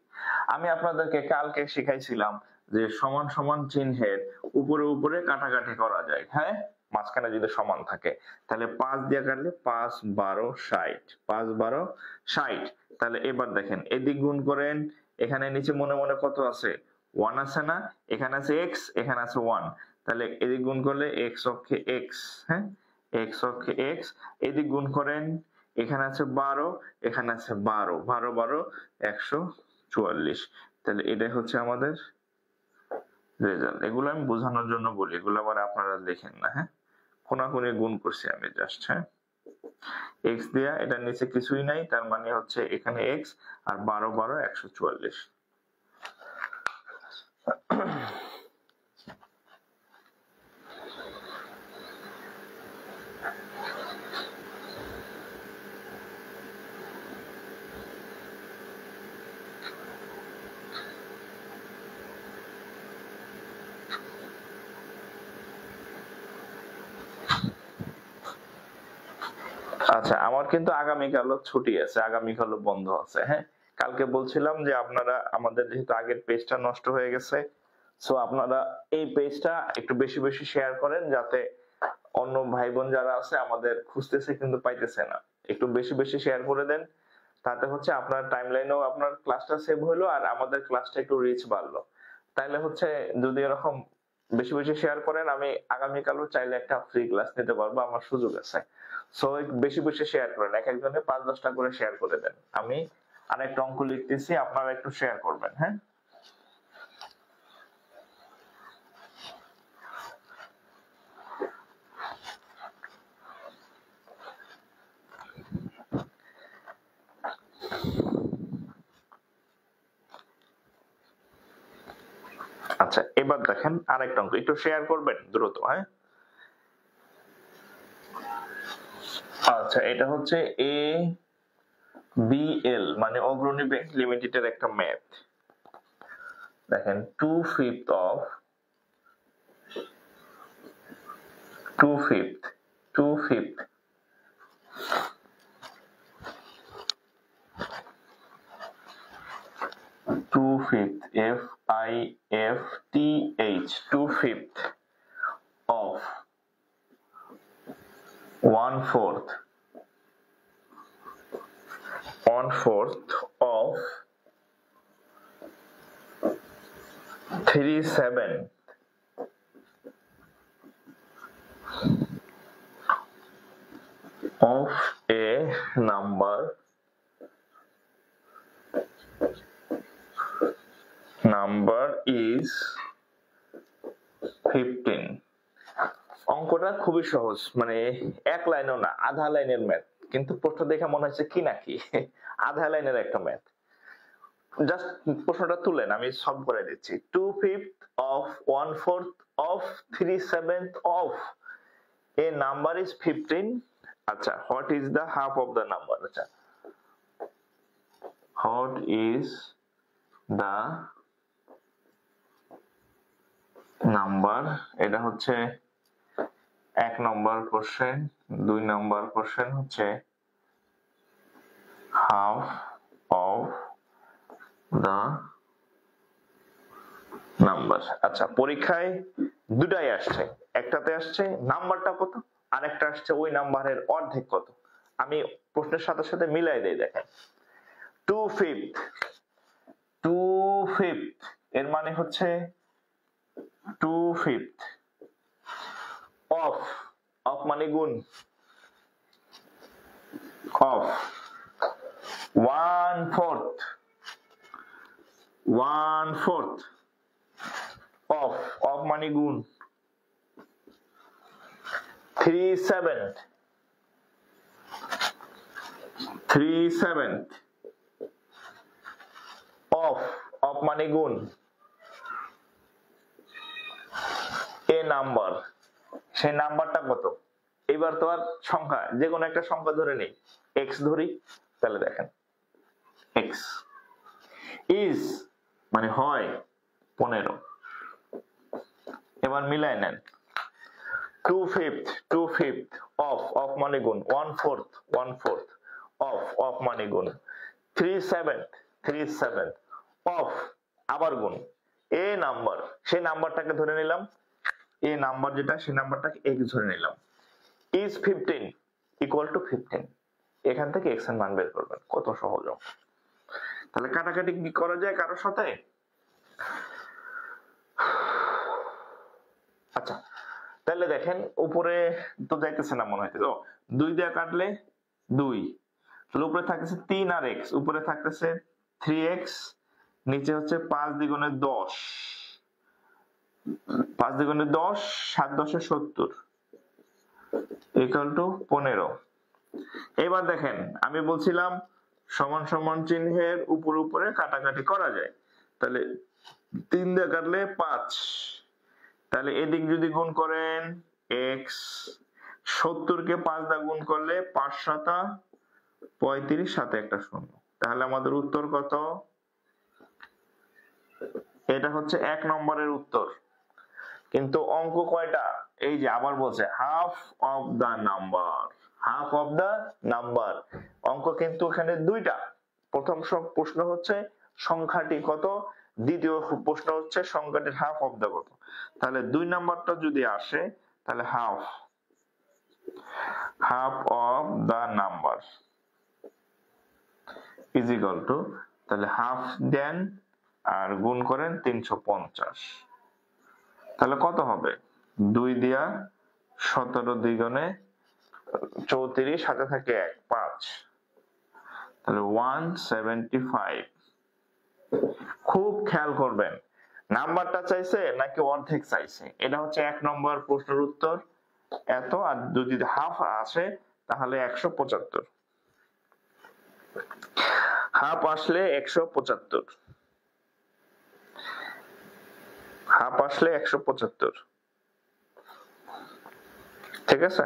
আমি আপনাদেরকে কালকে শিখাইছিলাম যে সমান সমান চিহ্নের উপরে উপরে কাটাকাটি করা যায়, হ্যাঁ, মাঝখানে যদি সমান থাকে তাহলে 5 দিয়ে কাটলে 5 12 60, 5 12 60। তাহলে এবার দেখেন এদিক গুণ করেন, এখানে নিচে মনে মনে কত আছে 1 আছে না, এখানে আছে x, এখানে আছে 1, তাহলে এদিক গুণ করলে x অক্ষে x, হ্যাঁ, x অক্ষে x, এদিক গুণ করেন, এখানে আছে 12, এখানে আছে 12, 12 12 144। তাহলে এটাই হচ্ছে আমাদের রেজাল্ট। এগুলো আমি বোঝানোর জন্য বলি, এগুলো আবার আপনারা দেখেন না, হ্যাঁ, কোনাকুনি গুণ করছি আমি জাস্ট, হ্যাঁ, x দেয়া, এটার নিচে কিছুই নাই, তার মানে হচ্ছে এখানে x আর 12 12 144। আচ্ছা, আমার কিন্তু আগামীকালও ছুটি আছে, আগামীকালও বন্ধ আছে, হ্যাঁ। কালকে বলছিলাম যে আপনারা আমাদের যেহেতু আগের পেজটা নষ্ট হয়ে গেছে, সো আপনারা এই পেজটা একটু বেশি বেশি শেয়ার করেন, যাতে অন্য ভাই বোন যারা আছে আমাদের খুঁজতেছে কিন্তু পাইতেছে না, একটু বেশি বেশি শেয়ার করে দেন, তাতে হচ্ছে আপনার টাইমলাইনেও আপনার ক্লাসটা সেভ হলো আর আমাদের ক্লাসটা একটু রিচ বাড়লো। তাইলে হচ্ছে যদি এরকম বেশি বেশি শেয়ার করেন, আমি আগামীকালও চাইলে একটা ফ্রি ক্লাস নিতে পারবো, আমার সুযোগ আছে। সো বেশি বেশি শেয়ার করেন, এক একজনে 5 10টা করে শেয়ার করে দেন। আমি আরেকটা অঙ্ক লিখতেছি, আপনারা একটু শেয়ার করবেন, হ্যাঁ। আচ্ছা, এবার দেখেন আরেকটা অঙ্ক, একটু শেয়ার করবেন দ্রুত, হ্যাঁ। আচ্ছা, এটা হচ্ছে ABL মানে অগ্রণী ব্যাংক লিমিটেডের একটা ম্যাথ। দেখেন 2/5 of 2/5 2/5 2/5 FIFTH 2/5 of 1/4 of 3/7 of a number is 15। অঙ্কটা খুবই সহজ, মানে এক লাইনও না, আধা লাইনের ম্যাথ, কিন্তু প্রশ্ন দেখে মনে হচ্ছে কি নাকি আধা লাইনের একটা ম্যাথ। জাস্ট প্রশ্নটা তুলেন, আমি সলভ করে দিচ্ছি। 2/5 of 1/4 of 3/7 of a number is 15। আচ্ছা, what is the half of the number? আচ্ছা, what is the number, এটা হচ্ছে 1 নম্বর কোশ্চেন। 2 নম্বর কোশ্চেন হচ্ছে half of the number। আচ্ছা, পরীক্ষায় দুটাই আসছে, একটাতে আসছে নাম্বারটা কত, আর একটা আসছে ওই নাম্বারের অর্ধেক কত। আমি প্রশ্নের সাথে সাথে মিলাই দেই, দেখেন 2/5 এর মানে হচ্ছে 2/5 of মানে গুণ, of 1/4 of মানে গুণ 3/7 of মানে গুণ a number সেই নাম্বারটা কত। এবার তো আর সংখ্যা, যে কোনো একটা সংখ্যা ধরে নেই, এক্স ধরি, তাহলে দেখেন এক্স ইজ মানে হয় 15। এবার মিলাই নেন, 2/5 অফ মানে গুণ, 1/4 অফ মানে গুণ, 3/7 অফ আবার গুণ, এ নাম্বার, সেই নাম্বারটাকে ধরে নিলাম, এ নাম্বার যেটা সেই নাম্বারটাকে এক্স ধরে নিলাম, ইজ 15 ইকুয়াল টু 15। এখান থেকে এক্স এর মান বের করবেন, কত সহজ। তাহলে কাটাকাটি কি করা যায় কারোর সাথে? আচ্ছা তাহলে দেখেন উপরে তো যাইতেছে না মনে হইতেছে, 2 দিয়ে কাটলে 2, তাহলে উপরে থাকতেছে 3 আর x, উপরে থাকতেছে 3x, নিচে হচ্ছে 5 দ্বিগুণে 10, 5 দ্বিগুণে 10, 7 10 70 ইকুয়াল টু 15। এবার দেখেন আমি বলছিলাম সমান সমান চিহ্নের উপরে উপরে কাটাকাটি করা যায়, তাহলে 3 দিয়ে কাটলে 5, তাহলে এদিক যদি গুণ করেন x, 70 কে 5 দিয়ে গুণ করলে 5 7 35, সাথে একটা শূন্য, তাহলে আমাদের উত্তর কত? এটা হচ্ছে 1 নম্বরের উত্তর। কিন্তু অঙ্ক কয়টা? এই যে আবার বলছে half of the number, half of the number. অঙ্ক কিন্তু এখানে দুইটা, প্রথম প্রশ্ন হচ্ছে সংখ্যাটি কত, দ্বিতীয় প্রশ্ন হচ্ছে সংখ্যাটির হাফ অফ দা কত। তাহলে 2 নাম্বারটা যদি আসে তাহলে half of the number is equal to, তাহলে হাফ দেন আর গুণ করেন 350, তাহলে কত হবে? 2 দিয়া 17 দ্বিগুণে 34, সাথে থাকে 1 5, তাহলে 175। খুব খেয়াল করবেন নাম্বারটা চাইছে নাকি অর্ধেক চাইছে, এটা হচ্ছে 1 নম্বর প্রশ্নের উত্তর এত, আর যদি হাফ আসে তাহলে 175, হাফ আসলে 175, হাফ আসলে 175, ঠিক আছে।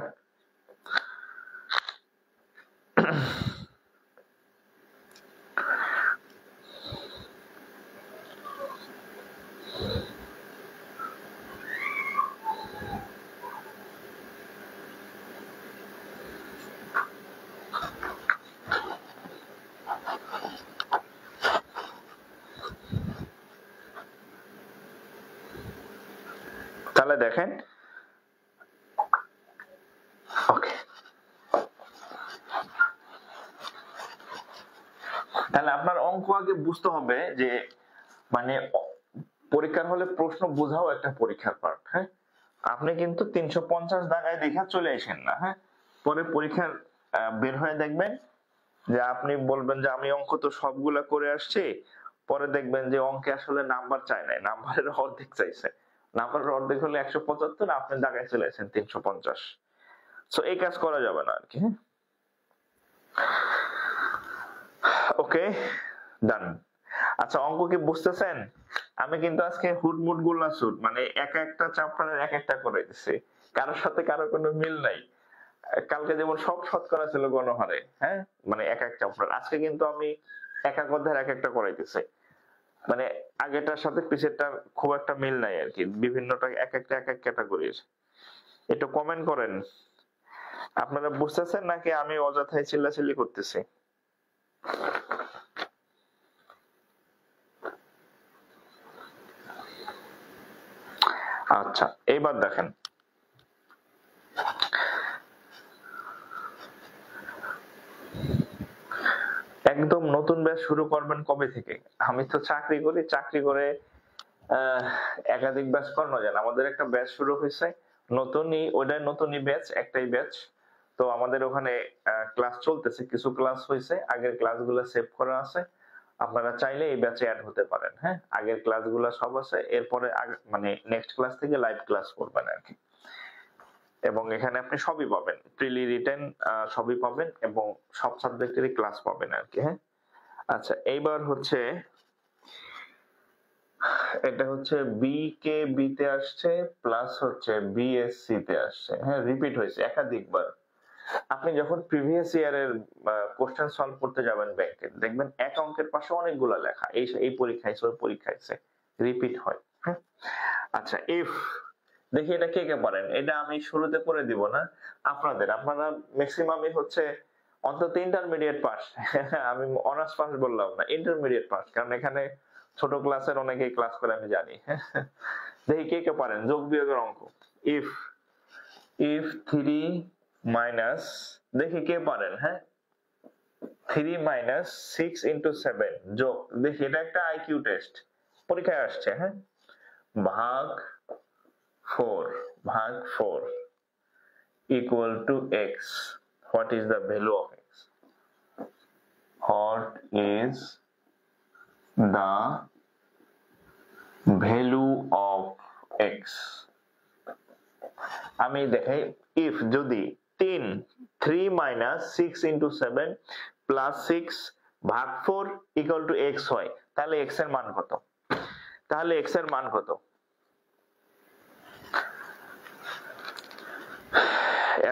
তাহলে দেখেন ওকে, তাহলে আপনার অঙ্ক আগে বুঝতে হবে যে মানে পরীক্ষার হলে প্রশ্ন বোঝাও একটা পরীক্ষার পার্ট। হ্যাঁ, আপনি কিন্তু 350 দাগায় দেখা চলে আসেন না, হ্যাঁ, পরে পরীক্ষার বের হয়ে দেখবেন যে আপনি বলবেন যে আমি অঙ্ক তো সবগুলা করে আসছি, পরে দেখবেন যে অঙ্কে আসলে নাম্বার চাই নাই, নাম্বারের অর্ধেক চাইছে, নাম্বারের অর্ধেক হলে 175, আপনি দাগায় চলে আসেন 350। সো এই কাজ করা যাবে না আর কি। ওকে ডান। আচ্ছা অঙ্ক কি বুঝতেছেন? আমি কিন্তু আজকে হুটমুট গুল্লা সুট, মানে এক একটা চ্যাপ্টারের এক একটা করে দিছি, কারোর সাথে কারো কোনো মিল নাই। কালকে যেমন সব শতকরা ছিল গণহারে, হ্যাঁ, মানে এক এক চ্যাপ্টার, আজকে কিন্তু আমি এক এক অধ্যায়ের এক একটা করাইতেছি, মানে আগেরটার সাথে পিছেরটার খুব একটা মিল নাই আর কি, বিভিন্নটা এক একটা এক এক ক্যাটাগরির। একটু কমেন্ট করেন আপনারা বুঝতেছেন নাকি আমি অযথাই চিল্লাচিল্লি করতেছি। আচ্ছা এইবার দেখেন একদম নতুন ব্যাচ শুরু করবেন কবে থেকে? আমি তো চাকরি করি, চাকরি করে একাধিক ব্যাচ করানো যায় না। আমাদের একটা ব্যাচ শুরু হয়েছে নতুনই, ওটাই নতুনই ব্যাচ, একটাই ব্যাচ। তো আমাদের ওখানে ক্লাস চলতেছে, কিছু ক্লাস হয়েছে, আগের ক্লাসগুলো সেভ করা আছে, আপনারা চাইলে এই ব্যাচে অ্যাড হতে পারেন। হ্যাঁ, আগের ক্লাসগুলো সব আছে, এরপরে মানে নেক্সট ক্লাস থেকে লাইভ ক্লাস করবেন আর কি। এবং এখানে আপনি সবই পাবেন, প্রিলি রিটেন সবই পাবেন, এবং সব সাবজেক্টেরই ক্লাস পাবেন আর কি। হ্যাঁ, আচ্ছা এইবার হচ্ছে এটা হচ্ছে বি কে বি তে আসছে প্লাস হচ্ছে বিএসসি তে আসছে, হ্যাঁ রিপিট হয়েছে একাধিকবার। আপনি যখন প্রিভিয়াস ইয়ারের কোশ্চেন সলভ করতে যাবেন ব্যাংকে, দেখবেন এক অঙ্কের পাশে অনেকগুলো লেখা, এই পরীক্ষায় ওই পরীক্ষায় রিপিট হয়। হ্যাঁ আচ্ছা, ইফ দেখি এটা কে কে পারেন, এটা আমি শুরুতে করে দিব না, আপনারা ম্যাক্সিমামই হচ্ছে অন্তত ইন্টারমিডিয়েট পাস। আমি অনার্স পাস বললাম না, ইন্টারমিডিয়েট পাস, কারণ এখানে ছোট ক্লাসের অনেকেই ক্লাস করে আমি জানি। দেখি কে কে পারেন যোগ বিয়োগের অঙ্ক। ইফ ইফ 3 মাইনাস, দেখি কে পারেন, হ্যাঁ 3 মাইনাস 6 ইন্টু 7 যোগ, দেখি এটা একটা আইকিউ টেস্ট, পরীক্ষায় আসছে, হ্যাঁ ভাগ 4 equal to x. What is the value of x? What is the value of x? আমি দেখাই, if যদি 3 minus 6 into 7 plus 6 ভাগ 4 equal to x হয়, তাহলে x এর মান কত?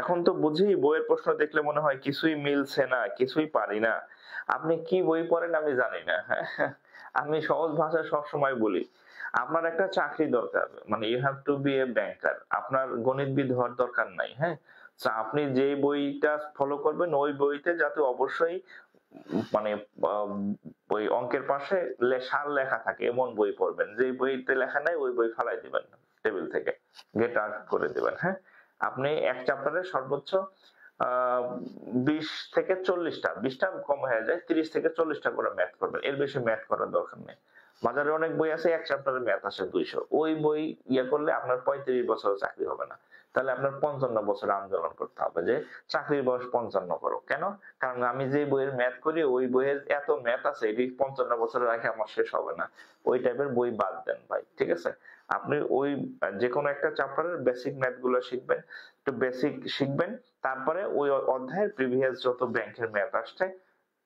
এখন তো বুঝি বইয়ের প্রশ্ন দেখলে মনে হয় কিছুই মিলছে না, কিছুই পারি না। আপনি কি বই পড়েন আমি জানি না। আমি সহজ ভাষায় সবসময় বলি, আপনার একটা চাকরি দরকার, মানে you have to B A ব্যাংকার, আপনার গণিতবিদ হওয়ার দরকার নাই। হ্যাঁ আপনি যে বইটা ফলো করবেন ওই বইতে যাতে অবশ্যই মানে ওই অঙ্কের পাশে সাল লেখা থাকে এমন বই পড়বেন, যে বইতে লেখা নাই ওই বই ফালাই দিবেন টেবিল থেকে, গেট আউট করে দিবেন। হ্যাঁ আপনি এক চ্যাপ্টারে সর্বোচ্চ 20 থেকে 40টা, 20টা কম হয়ে যায়, 30 থেকে 40টা করে ম্যাথ করবেন, এর বেশি ম্যাথ করার দরকার নেই। বাজারে অনেক বই আছে এক চ্যাপ্টারে ম্যাথ আসে 200, ওই বই করলে আপনার 35 বছর চাকরি হবে না, তাহলে আপনার 55 বছর আন্দোলন করতে হবে যে চাকরির বয়স 55 করো। কেন? কারণ আমি যে বইয়ের ম্যাথ করি ওই বইয়ের এত ম্যাথ আছে, এটি 55 বছরের আগে আমার শেষ হবে না, ওই টাইপের বই বাদ দেন ভাই, ঠিক আছে? আপনি ওই যে কোনো একটা চ্যাপ্টারের বেসিক ম্যাথ গুলো শিখবেন, একটু বেসিক শিখবেন, তারপরে ওই অধ্যায়ের প্রিভিয়াস যত ব্যাংকের ম্যাথ আসছে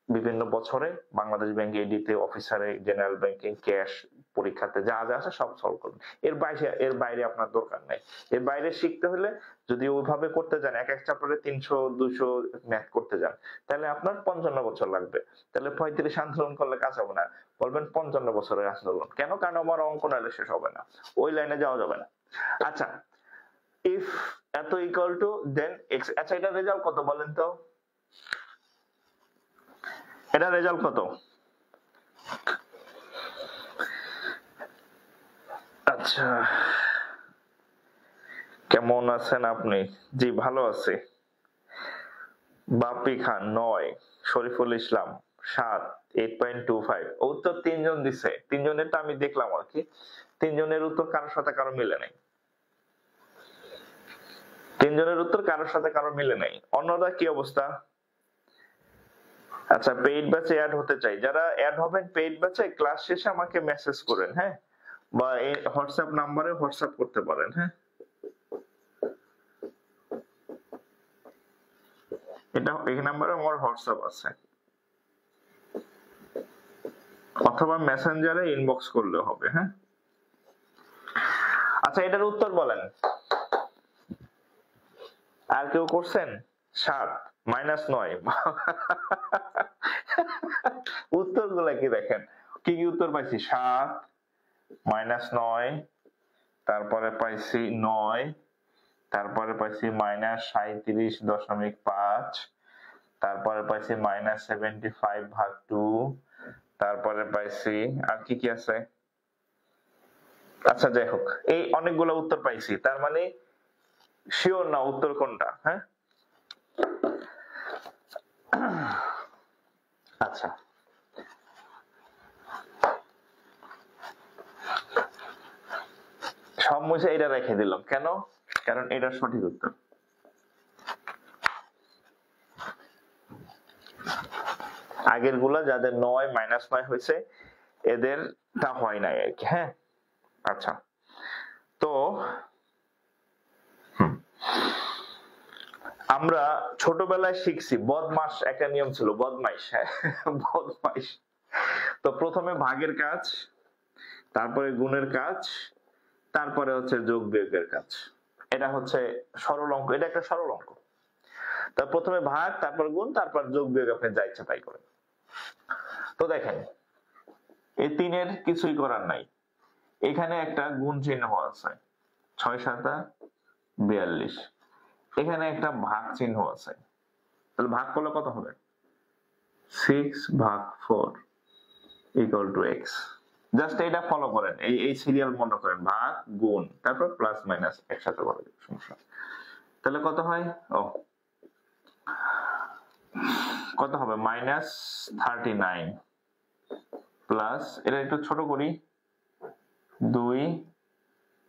বিভিন্ন বছরে, বাংলাদেশ ব্যাংক এডিতে, অফিসারে, জেনারেল ব্যাংকিং, ক্যাশ পরীক্ষাতে যা যা আছে সব সলভ করবেন। এর বাইরে আপনার দরকার নাই। এর বাইরে শিখতে হলে যদি ওইভাবে করতে যান, এক এক চ্যাপ্টারে 300-200 ম্যাথ করতে যান, তাহলে আপনার 55 বছর লাগবে। তাহলে 35 আন্দোলন করলে কাজ হবে না, বলবেন 55 বছরের আন্দোলন। কেন? কারণ আমার অঙ্ক নাহলে শেষ হবে না, ওই লাইনে যাওয়া যাবে না। আচ্ছা, ইফ এত ইকুয়াল টু দেন এক্স। আচ্ছা, এটা রেজাল্ট কত বলেন তো? এটা রেজাল্ট কত? আচ্ছা, কেমন আছেন আপনি? জি ভালো আছি। বাপি খান 9, শরীফুল ইসলাম 7, 8.25। উত্তর 3 জন দিছে, 3 জনেরটা আমি দেখলাম আর কি, 3 জনের উত্তর কারোর সাথে কারো মিলে নাই, 3 জনের উত্তর কারোর সাথে কারো মিলে নাই। অন্যরা কি অবস্থা? আচ্ছা, পেইড ব্যাচে অ্যাড হতে চাই, যারা অ্যাড হবেন পেইড ব্যাচে ক্লাস শেষে আমাকে মেসেজ করেন, হ্যাঁ, বা এই হোয়াটসঅ্যাপ নাম্বারে হোয়াটসঅ্যাপ করতে পারেন। হ্যাঁ এটা এই নাম্বারে আমার হোয়াটসঅ্যাপ আছে, অথবা মেসেঞ্জারে ইনবক্স করলে হবে। হ্যাঁ আচ্ছা, এটার উত্তর বলেন। আর কেউ করছেন? 7 মাইনাস 9। উত্তর গুলা কি দেখেন, কি কি উত্তর পাইছি? 7 মাইনাস 9, তারপরে পাইছি 9, তারপরে পাইছি মাইনাস 37.5, তারপরে পাইছি মাইনাস 75 ভাগ 2, তারপরে পাইছি আর কি কি আছে। আচ্ছা যাই হোক, এই অনেকগুলো উত্তর পাইছি, তার মানে শিওর না উত্তর কোনটা। হ্যাঁ আচ্ছা, সব মুছে এটা রেখে দিলাম, কেন? কারণ এটা সঠিক উত্তর। আগের গুলা যাদের 9 মাইনাস 9 হয়েছে এদেরটা হয় নাই আর কি। হ্যাঁ আচ্ছা, তো আমরা ছোটবেলায় শিখছি বদমাস একটা নিয়ম ছিল, বদমাইশ। হ্যাঁ বদমাইশ। তো প্রথমে ভাগের কাজ, তারপরে গুণের কাজ, তারপরে হচ্ছে যোগ বিয়োগের কাজ। এটা হচ্ছে সরল অঙ্ক, এটা একটা সরল অঙ্ক। তা প্রথমে ভাগ, তারপর গুণ, তারপর যোগ বিয়োগ আপনি যা ইচ্ছা তাই করেন। তো দেখেন এই 3-এর কিছুই করার নাই, এখানে একটা গুণ চিহ্ন আছে 6×7=42, এখানে একটা ভাগ চিহ্ন আছে, তাহলে ভাগ করলে কত হবে? 6/4 = x। জাস্ট এটা ফলো করেন, এই সিরিয়াল মনে করেন, ভাগ গুণ তারপর প্লাস মাইনাস একসাথে করে দিন, সমস্যা। তাহলে কত হয়? কত হবে? -39 প্লাস, এটা একটু ছোট করি, 2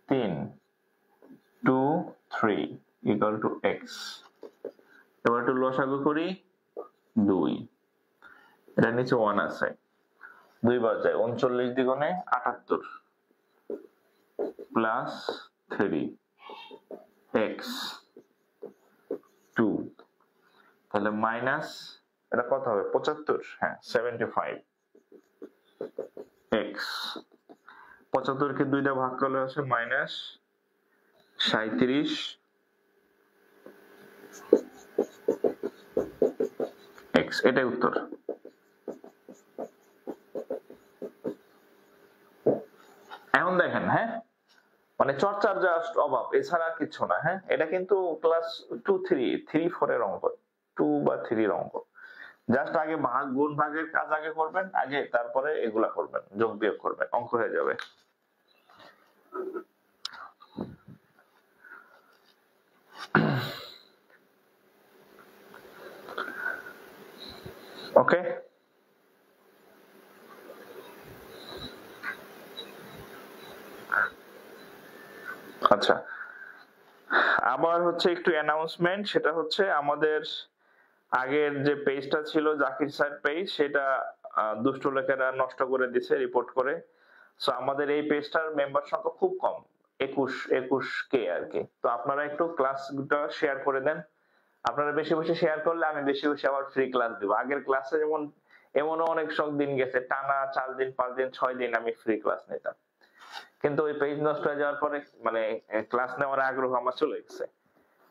3 2 3 = x। এবার একটু লসাগু করি, 2, এটা নিচে 1 আছে, 2 বার যায়, 39 দ্বিগুণে 78 প্লাস 3x 2, তাহলে মাইনাস, এটা কত হবে? 75, হ্যাঁ 75x। 75 কে 2 দিয়ে ভাগ করলে হচ্ছে -37x, এটাই উত্তর। এখন দেখেন, হ্যাঁ মানে চর্চার জাস্ট অভাব, এছাড়া কিছু না। হ্যাঁ এটা কিন্তু ক্লাস 2 3 4 এর অঙ্ক, 2 বা 3 এর অঙ্ক। জাস্ট আগে ভাগ গুণ ভাগের কাজ আগে করবেন আগে, তারপরে এগুলা করবেন, যোগ বিয়োগ করবেন, অঙ্ক হয়ে যাবে। ওকে, আচ্ছা আবার হচ্ছে একটু অ্যানাউন্সমেন্ট, সেটা হচ্ছে আমাদের আগের যে পেজটা ছিল জাকির স্যার পেজ, সেটা দুষ্ট লোকেরা নষ্ট করে দিছে রিপোর্ট করে। সো আমাদের এই পেজটার মেম্বার সংখ্যা খুব কম, 21 কে আর কি। তো আপনারা একটু ক্লাসটা শেয়ার করে দেন, আপনারা বেশি বেশি শেয়ার করলে আমি বেশি বেশি আবার ফ্রি ক্লাস দিব। আগের ক্লাসে যেমন এমনও অনেক সব দিন গেছে, টানা 4 দিন 5 দিন 6 দিন আমি ফ্রি ক্লাস নিতাম, কিন্তু ওই পেজ নষ্ট হয়ে যাওয়ার পরে মানে ক্লাস নেওয়ার আগ্রহ আমার চলে গেছে।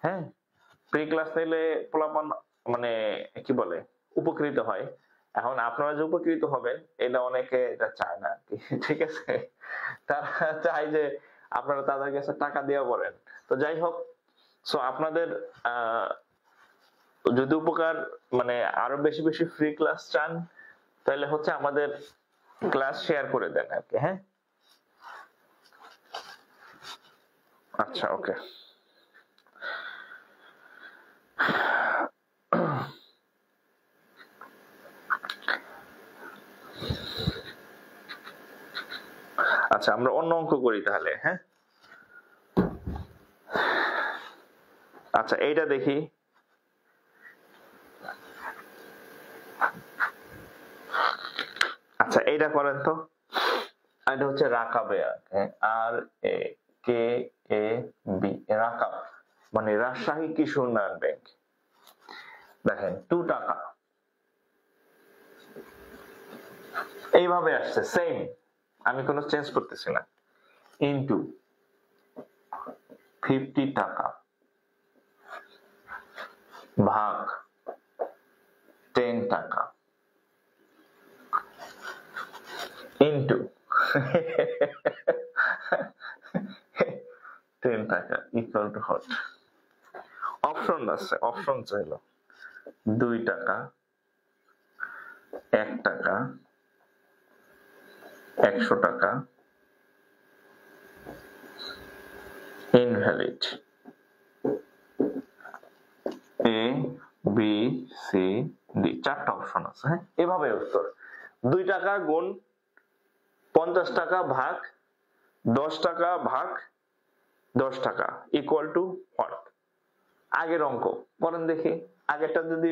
হ্যাঁ ফ্রি ক্লাস নিলে পোলাপান মানে কি বলে উপকৃত হয়। এখন আপনারা যে উপকৃত হবেন এটা অনেকে এটা চায় না, ঠিক আছে, তারা চায় যে আপনারা তাদের কাছে টাকা দিয়ে পড়েন। তো যাই হোক, সো আপনাদের যদি উপকার মানে আরো বেশি বেশি ফ্রি ক্লাস চান, তাহলে হচ্ছে আমাদের ক্লাস শেয়ার করে দেন আর কি। হ্যাঁ আচ্ছা ওকে। আচ্ছা আমরা অন্য অঙ্ক করি তাহলে। হ্যাঁ আচ্ছা এইটা দেখি, আচ্ছা এইটা করেন তো, এটা হচ্ছে রাকাবে, RAKAB, রাকাব মানে রাজশাহী কৃষি উন্নয়ন ব্যাংক। দেখেন 2 টাকা এইভাবে আসছে, সেম, আমি কোনো চেঞ্জ করতেছি না, ইনটু 50 টাকা ভাগ 10 টাকা ইনটু 10 টাকা ইকুয়াল টু হট। অপশন আছে, অপশন চাইলো 2 টাকা 1 টাকা 100 টাকা ইনভ্যালিড, ABCD 4টা অপশন আছে। হ্যাঁ এভাবে উত্তর। 2 টাকা গুণ 50 টাকা ভাগ 10 টাকা ভাগ 10 টাকা ইকুয়াল টু হোয়াট? আগের অঙ্ক করেন দেখি, আগেরটা যদি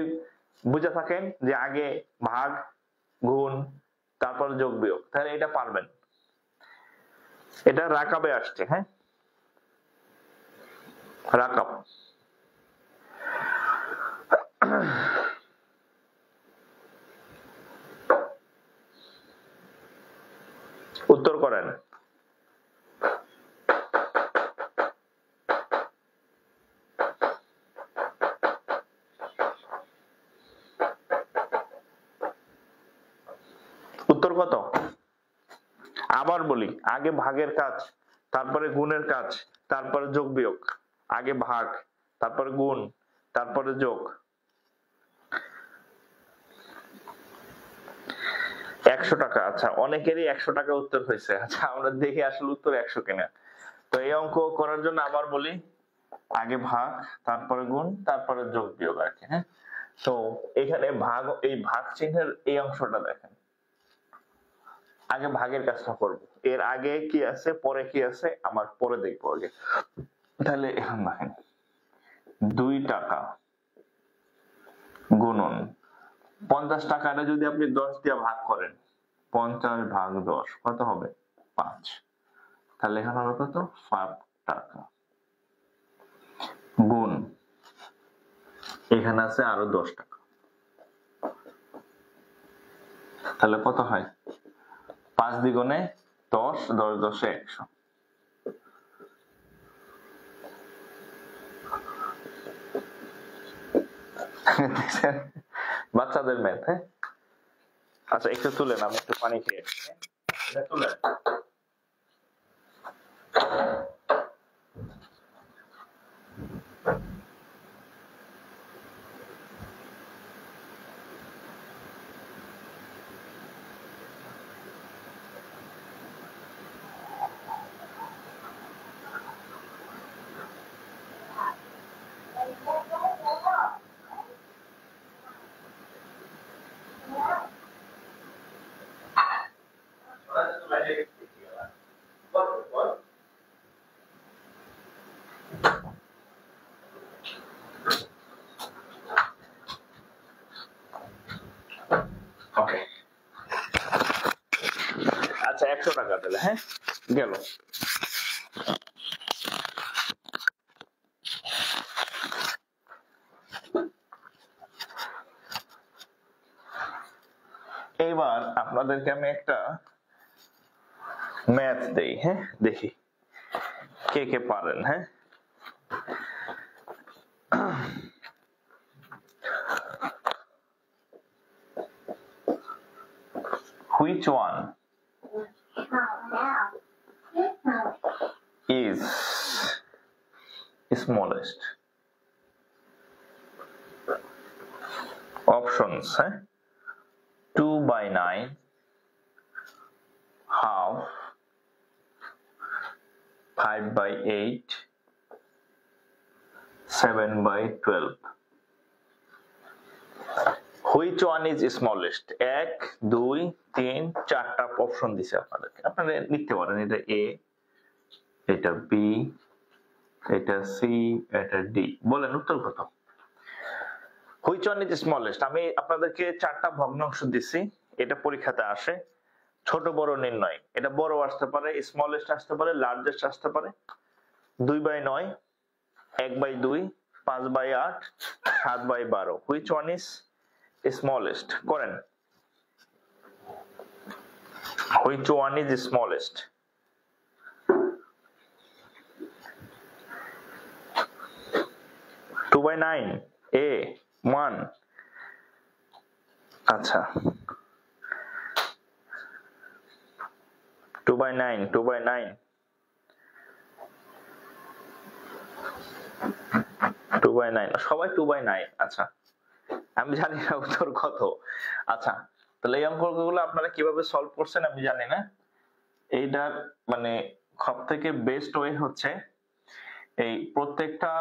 বুঝে থাকেন যে আগে ভাগ গুণ তারপর যোগ বিয়োগ, তাহলে এটা পারবেন। এটা রাকাবে আসছে। হ্যাঁ রাকাব, উত্তর করেন। উত্তর কত? আবার বলি, আগে ভাগের কাজ, তারপরে গুণের কাজ, তারপরে যোগ বিয়োগ। আগে ভাগ, তারপরে গুণ, তারপরে যোগ। 100 টাকা। আচ্ছা, অনেকেরই 100 টাকা উত্তর হয়েছে। আচ্ছা, আমরা দেখি আসলে উত্তর 100 কিনা। তো এই অঙ্ক করার জন্য আবার বলি, আগে ভাগ, তারপরে গুণ, তারপরে যোগ বিয়োগ আর কি। হ্যাঁ, তো এখানে ভাগ, এই ভাগ চিহ্নের এই অংশটা দেখেন। আগে ভাগের কাজটা করব, এর আগে কি আছে পরে কি আছে আমার পরে দেখবো আগে। তাহলে এখন দেখেন 2 টাকা গুণন 50 টাকাটা যদি আপনি 10 দিয়ে ভাগ করেন, 50 ভাগ 10 কত হবে? 5। তাহলে এখানে হবে কত? 5 টাকা। গুণ এখানে আছে আরো 10 টাকা, তাহলে কত হয়? 5 দ্বিগুণে 10, 10 10 100। বাচ্চাদের ম্যাথ। হ্যাঁ, আচ্ছা একটু তুলেন, আমি একটু পানি খেয়ে আসি। এটা তুলেন। ওকে, আচ্ছা 100 টাকা তাহলে। হ্যাঁ, গেল। এইবার আপনাদেরকে আমি একটা ম্যাথ দেই। হ্যাঁ, দেখি কে কে পারেন। হ্যাঁ, which one is smallest? Options, 2/9, half, 5/8, 7/12. Which one is smallest? 1 2 3 4টা অপশন দিছে আপনাদেরকে, আপনারা লিখতে পারেন। এটা এ, এটা বি, এটা সি, এটা ডি। বলেন উত্তর কত? Which one is smallest? আমি আপনাদেরকে 4টা ভগ্নাংশ দিছি, এটা পরীক্ষাতে আসে। ছোট বড় নির্ণয়, এটা বড় আসতে পারে, স্মলেস্ট আসতে পারে, লার্জেস্ট আসতে পারে। 2/9, 1/2, 5/8, 7/12। Which one is smallest? করেন। Which one is smallest? Two by nine, A, 1। আচ্ছা, 2/9, 2/9, 2/9, সবাই 2/9। আচ্ছা, আমি জানি না উত্তর কত। আচ্ছা, তাহলে এই অঙ্কগুলো আপনারা কিভাবে সলভ করছেন আমি জানি না। এইটার মানে সব থেকে বেস্ট ওয়ে হচ্ছে এই প্রত্যেকটা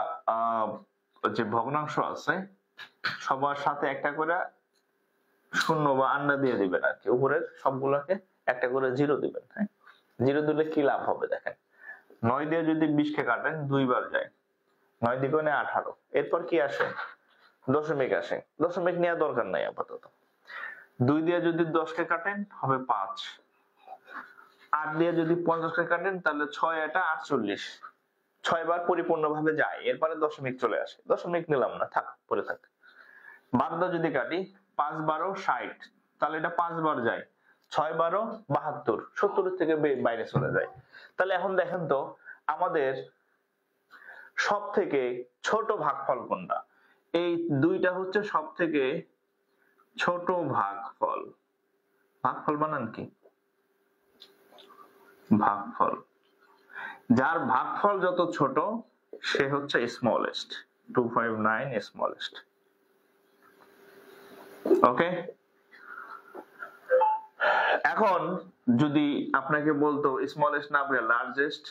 যে ভগ্নাংশ আছে সবার সাথে একটা করে শূন্য বা আন্ডা দিয়ে দিবেন আর কি, উপরের সবগুলোকে একটা করে জিরো দিবেন। হ্যাঁ, জিরো দিলে কি লাভ হবে দেখেন। 9 দিয়ে যদি 20 কে কাটেন 2 বার যায়, 9 দ্বিগুণে 18। এরপর কি আসে? দশমিক আসে। দশমিক নেওয়ার দরকার নাই আপাতত। 2 দিয়ে যদি 10 কে কাটেন হবে 5। 8 দিয়ে যদি 50 কে কাটেন তাহলে 6 এটা 48। 6 বার পরিপূর্ণভাবে যায়, এরপরে দশমিক চলে আসে। দশমিক নিলাম না, থাক, পরে থাক। 12 যদি কাটি, 5 12 60, তাহলে এটা 5 বার যায়। 6 12 72, 70 থেকে বাইরে চলে যায়। তাহলে এখন দেখেন তো আমাদের সব থেকে ছোট ভাগফল কোনটা? এই দুইটা হচ্ছে সব থেকে ছোট ভাগফল। ভাগফল বানান কি? ভাগফল, যার ভাগফল যত ছোট সে হচ্ছে স্মলেস্ট। 259 স্মলেস্ট। ওকে, এখন যদি আপনাকে বলতো স্মলেস্ট না বলে লার্জেস্ট,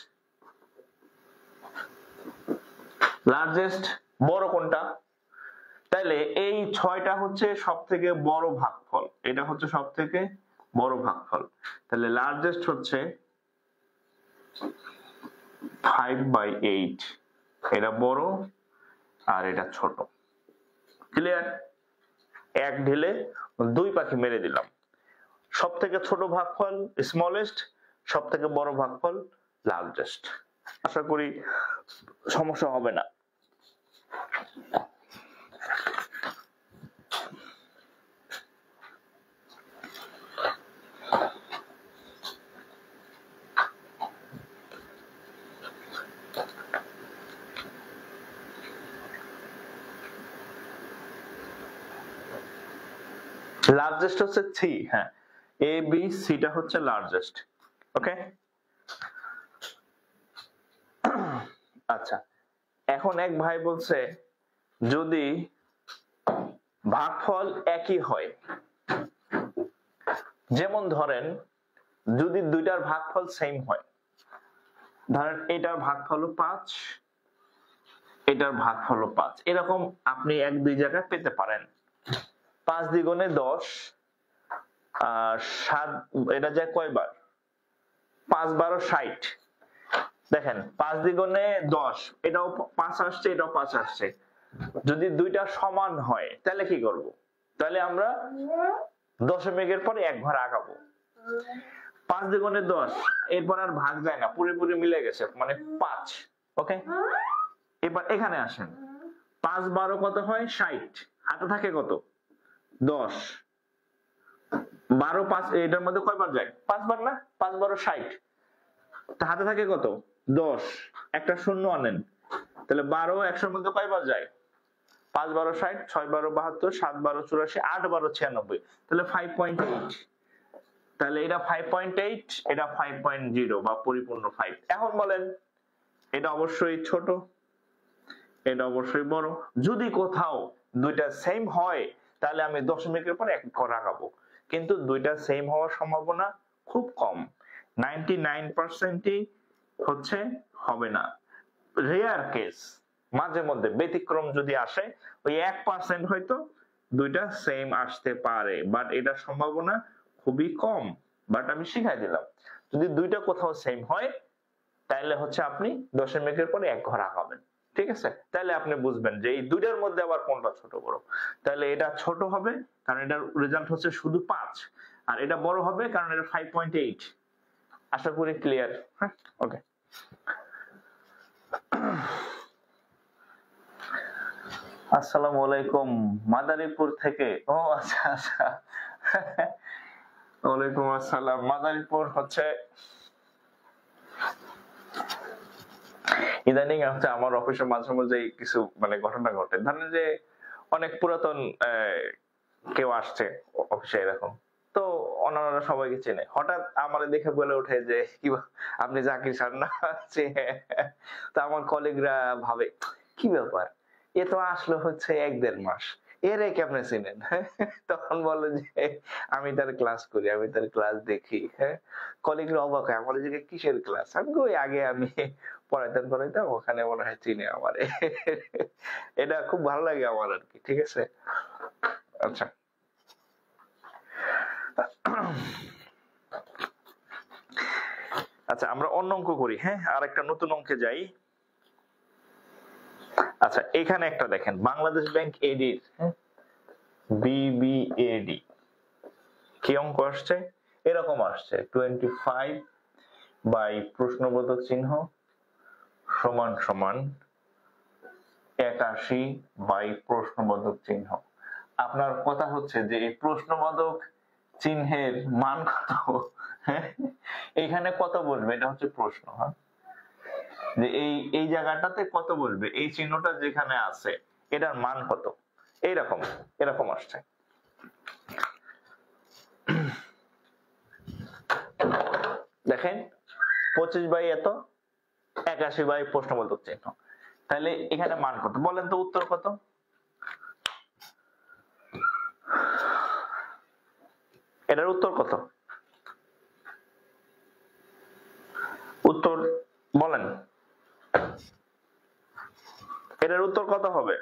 লার্জেস্ট বড় কোনটা, তাহলে এই 6টা হচ্ছে সব থেকে বড় ভাগফল, এটা হচ্ছে সব থেকে বড় ভাগফল, তাহলে লার্জেস্ট হচ্ছে 5/8, এটা বড় আর এটা ছোট। ক্লিয়ার? এক ঢিলে দুই পাখি মেরে দিলাম, সব থেকে ছোট ভাগফল স্মলেস্ট, সব থেকে বড় ভাগফল লার্জেস্ট। আশা করি সমস্যা হবে না। লার্জেস্ট হচ্ছে 3, হ্যাঁ, এ বি সি টা হচ্ছে লার্জেস্ট। ওকে, আচ্ছা, এখন এক ভাই বলছে যদি ভাগফল একই হয়, যেমন ধরেন যদি দুইটার ভাগফল সেম হয়, ধরেন এটার ভাগফল 5, এটার ভাগফল 5, এরকম আপনি এক দুই জায়গায় পেতে পারেন। 5 দ্বিগুণে 10 আর 7, এটা যায় কয়বার, 5 12 60। দেখেন 5 দ্বিগুণে 10, এটাও 5 আসছে, এটাও 5 আসছে। যদি দুইটা সমান হয় তাহলে কি করব, তাহলে আমরা দশমিকের পরে এক ঘর আগাবো। 5 দ্বিগুণে 10, এরপর আর ভাগ যায় না, পুরোপুরি মিলে গেছে, মানে 5। ওকে, এবার এখানে আসেন, 5 12 কত হয় 60, হাতে থাকে কত 10, 12 5, এটার মধ্যে কয়বার যায় 5 বার না, 5 12 60, হাতে থাকে কত 10, একটা শূন্য আনেন, তাহলে 12 100 মধ্যে কয়বার যায়, 5 12 60, 6 12 72, 7 12 84, 8 12 96, তাহলে 5.8। তাহলে এটা 5.8, এটা 5.0 বা পরিপূর্ণ 5। এখন বলেন এটা অবশ্যই ছোট, এটা অবশ্যই বড়। যদি কোথাও দুইটা সেম হয় তাহলে আমি দশমিকের পর এক ঘর আগাবো, কিন্তু দুইটা সেম হওয়ার সম্ভাবনা খুব কম, 99%ই হচ্ছে হবে না। রেয়ার কেস, মাঝে মধ্যে ব্যতিক্রম যদি আসে, ওই 1% হয়তো দুইটা সেম আসতে পারে, বাট এটার সম্ভাবনা খুবই কম। বাট আমি শিখাই দিলাম, যদি দুইটা কোথাও সেম হয় তাহলে হচ্ছে আপনি দশমিকের পরে এক ঘর আগাবেন। ঠিক আছে, তাহলে আপনি বুঝবেন যে এই দুইটার মধ্যে আবার কোনটা ছোট বড়। তাহলে এটা ছোট হবে কারণ এটার রেজাল্ট হচ্ছে শুধু 5, আর এটা বড় হবে কারণ এটা 5.8। আশা করি ক্লিয়ার। হ্যাঁ, ওকে। আসসালামু আলাইকুম, মাদারীপুর থেকে। ও আচ্ছা আচ্ছা, ওয়ালাইকুম আসসালাম। মাদারীপুর হচ্ছে ইদানিং হচ্ছে আমার অফিসে মাঝে মাঝে কিছু মানে ঘটনা ঘটে, ধরেন যে অনেক পুরাতন কেউ আসছে অফিসে এরকম, তো অন্যান্যরা সবাইকে চেনে, হঠাৎ আমার দেখে বলে ওঠে যে কি আপনি জাকির স্যার না। তো আমার কলিগরা ভাবে কি ব্যাপার, এ তো আসলো হচ্ছে 1-1.5 মাস, এর কেমনে চিনেন? তখন বলে যে আমি তার ক্লাস করি, আমি তার ক্লাস দেখি। হ্যাঁ, কলিগরা অবাক হয়, আমার যে কিসের ক্লাস, আমি কই আগে আমি পড়াইতাম ওখানে মনে হয় চিনে আমারে। এটা খুব ভালো লাগে আমার আর কি। ঠিক আছে, আচ্ছা, আচ্ছা আমরা অন্য অঙ্ক করি। হ্যাঁ, আর একটা নতুন অঙ্কে যাই। আচ্ছা, এখানে একটা দেখেন, বাংলাদেশ ব্যাংক এডি, বিবিএডি, কি অঙ্ক আসছে, এরকম আসছে 25 বাই প্রশ্নবোধক চিহ্ন সমান সমান 81 বাই প্রশ্নবোধক চিহ্ন। আপনার কথা হচ্ছে যে এই প্রশ্নবোধক চিহ্নের মান কত, এখানে কত বসবে, এটা হচ্ছে প্রশ্ন। হ্যাঁ, যে এই জায়গাটাতে কত বসবে, এই চিহ্নটা যেখানে আছে এটার মান কত, এইরকম এরকম আসছে। দেখেন 25 বাই এত, 81 বাই প্রশ্নবোধক চিহ্ন। তাহলে এখানে মান কত বলেন তো, উত্তর কত? এটার উত্তর কত? উত্তর বলেন, এটার উত্তর কত হবে?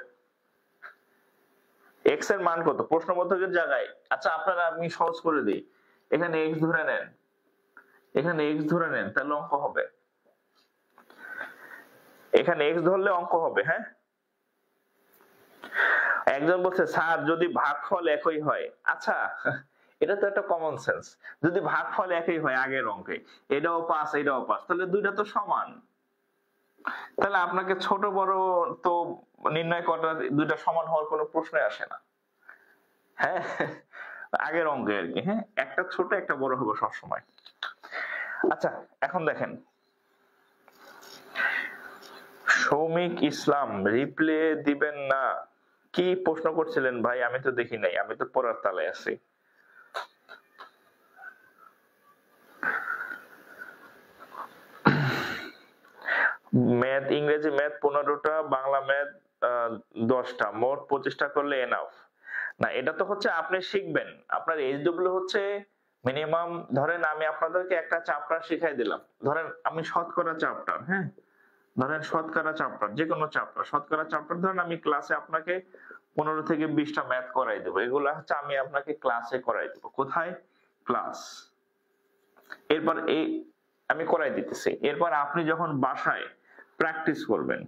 x এর মান কত প্রশ্নবোধকের জায়গায়? আচ্ছা আপনারা আমি সহজ করে দিই, এখানে x ধরে নেন, এখানে x ধরে নেন, তাহলে অঙ্ক হবে। এখানে x ধরলে অঙ্ক হবে। হ্যাঁ, একজন বলছে স্যার যদি ভাগফল একই হয়। আচ্ছা এটা তো একটা কমন সেন্স, যদি ভাগফল একই হয় আগের অঙ্কে, এটাও 5 এটাও 5, তাহলে দুইটা তো সমান। তাহলে আপনাকে ছোট বড় তো নির্ণয় করা, দুইটা সমান হওয়ার কোনো প্রশ্নই আসে না। হ্যাঁ, আগের অঙ্কে আর কি। হ্যাঁ, একটা ছোট একটা বড় হবে সবসময়। আচ্ছা এখন দেখেন, সৌমিক ইসলাম রিপ্লে দিবেন না, কি প্রশ্ন করছিলেন ভাই? আমি তো দেখি নাই, আমি তো পড়ার তালে আছি। ম্যাথ, ইংরেজি ম্যাথ 15টা, বাংলা ম্যাথ 10টা, মোট 25টা করলে এনাফ না? এটা তো হচ্ছে আপনি শিখবেন, আপনার এইচডব্লিউ হচ্ছে মিনিমাম। ধরেন আমি আপনাদেরকে একটা চ্যাপ্টার শিখাই দিলাম, ধরেন আমি শতকরা চ্যাপ্টার, হ্যাঁ ধরেন শতকরা চ্যাপ্টার, যে কোনো চ্যাপ্টার, শতকরা চ্যাপ্টার ধরেন আমি ক্লাসে আপনাকে 15 থেকে 20টা ম্যাথ করাই দেবো। এগুলো হচ্ছে আমি আপনাকে ক্লাসে করাই দেবো। কোথায়? ক্লাস। এরপর এই আমি করাই দিতেছি, এরপর আপনি যখন বাসায় প্র্যাকটিস করবেন,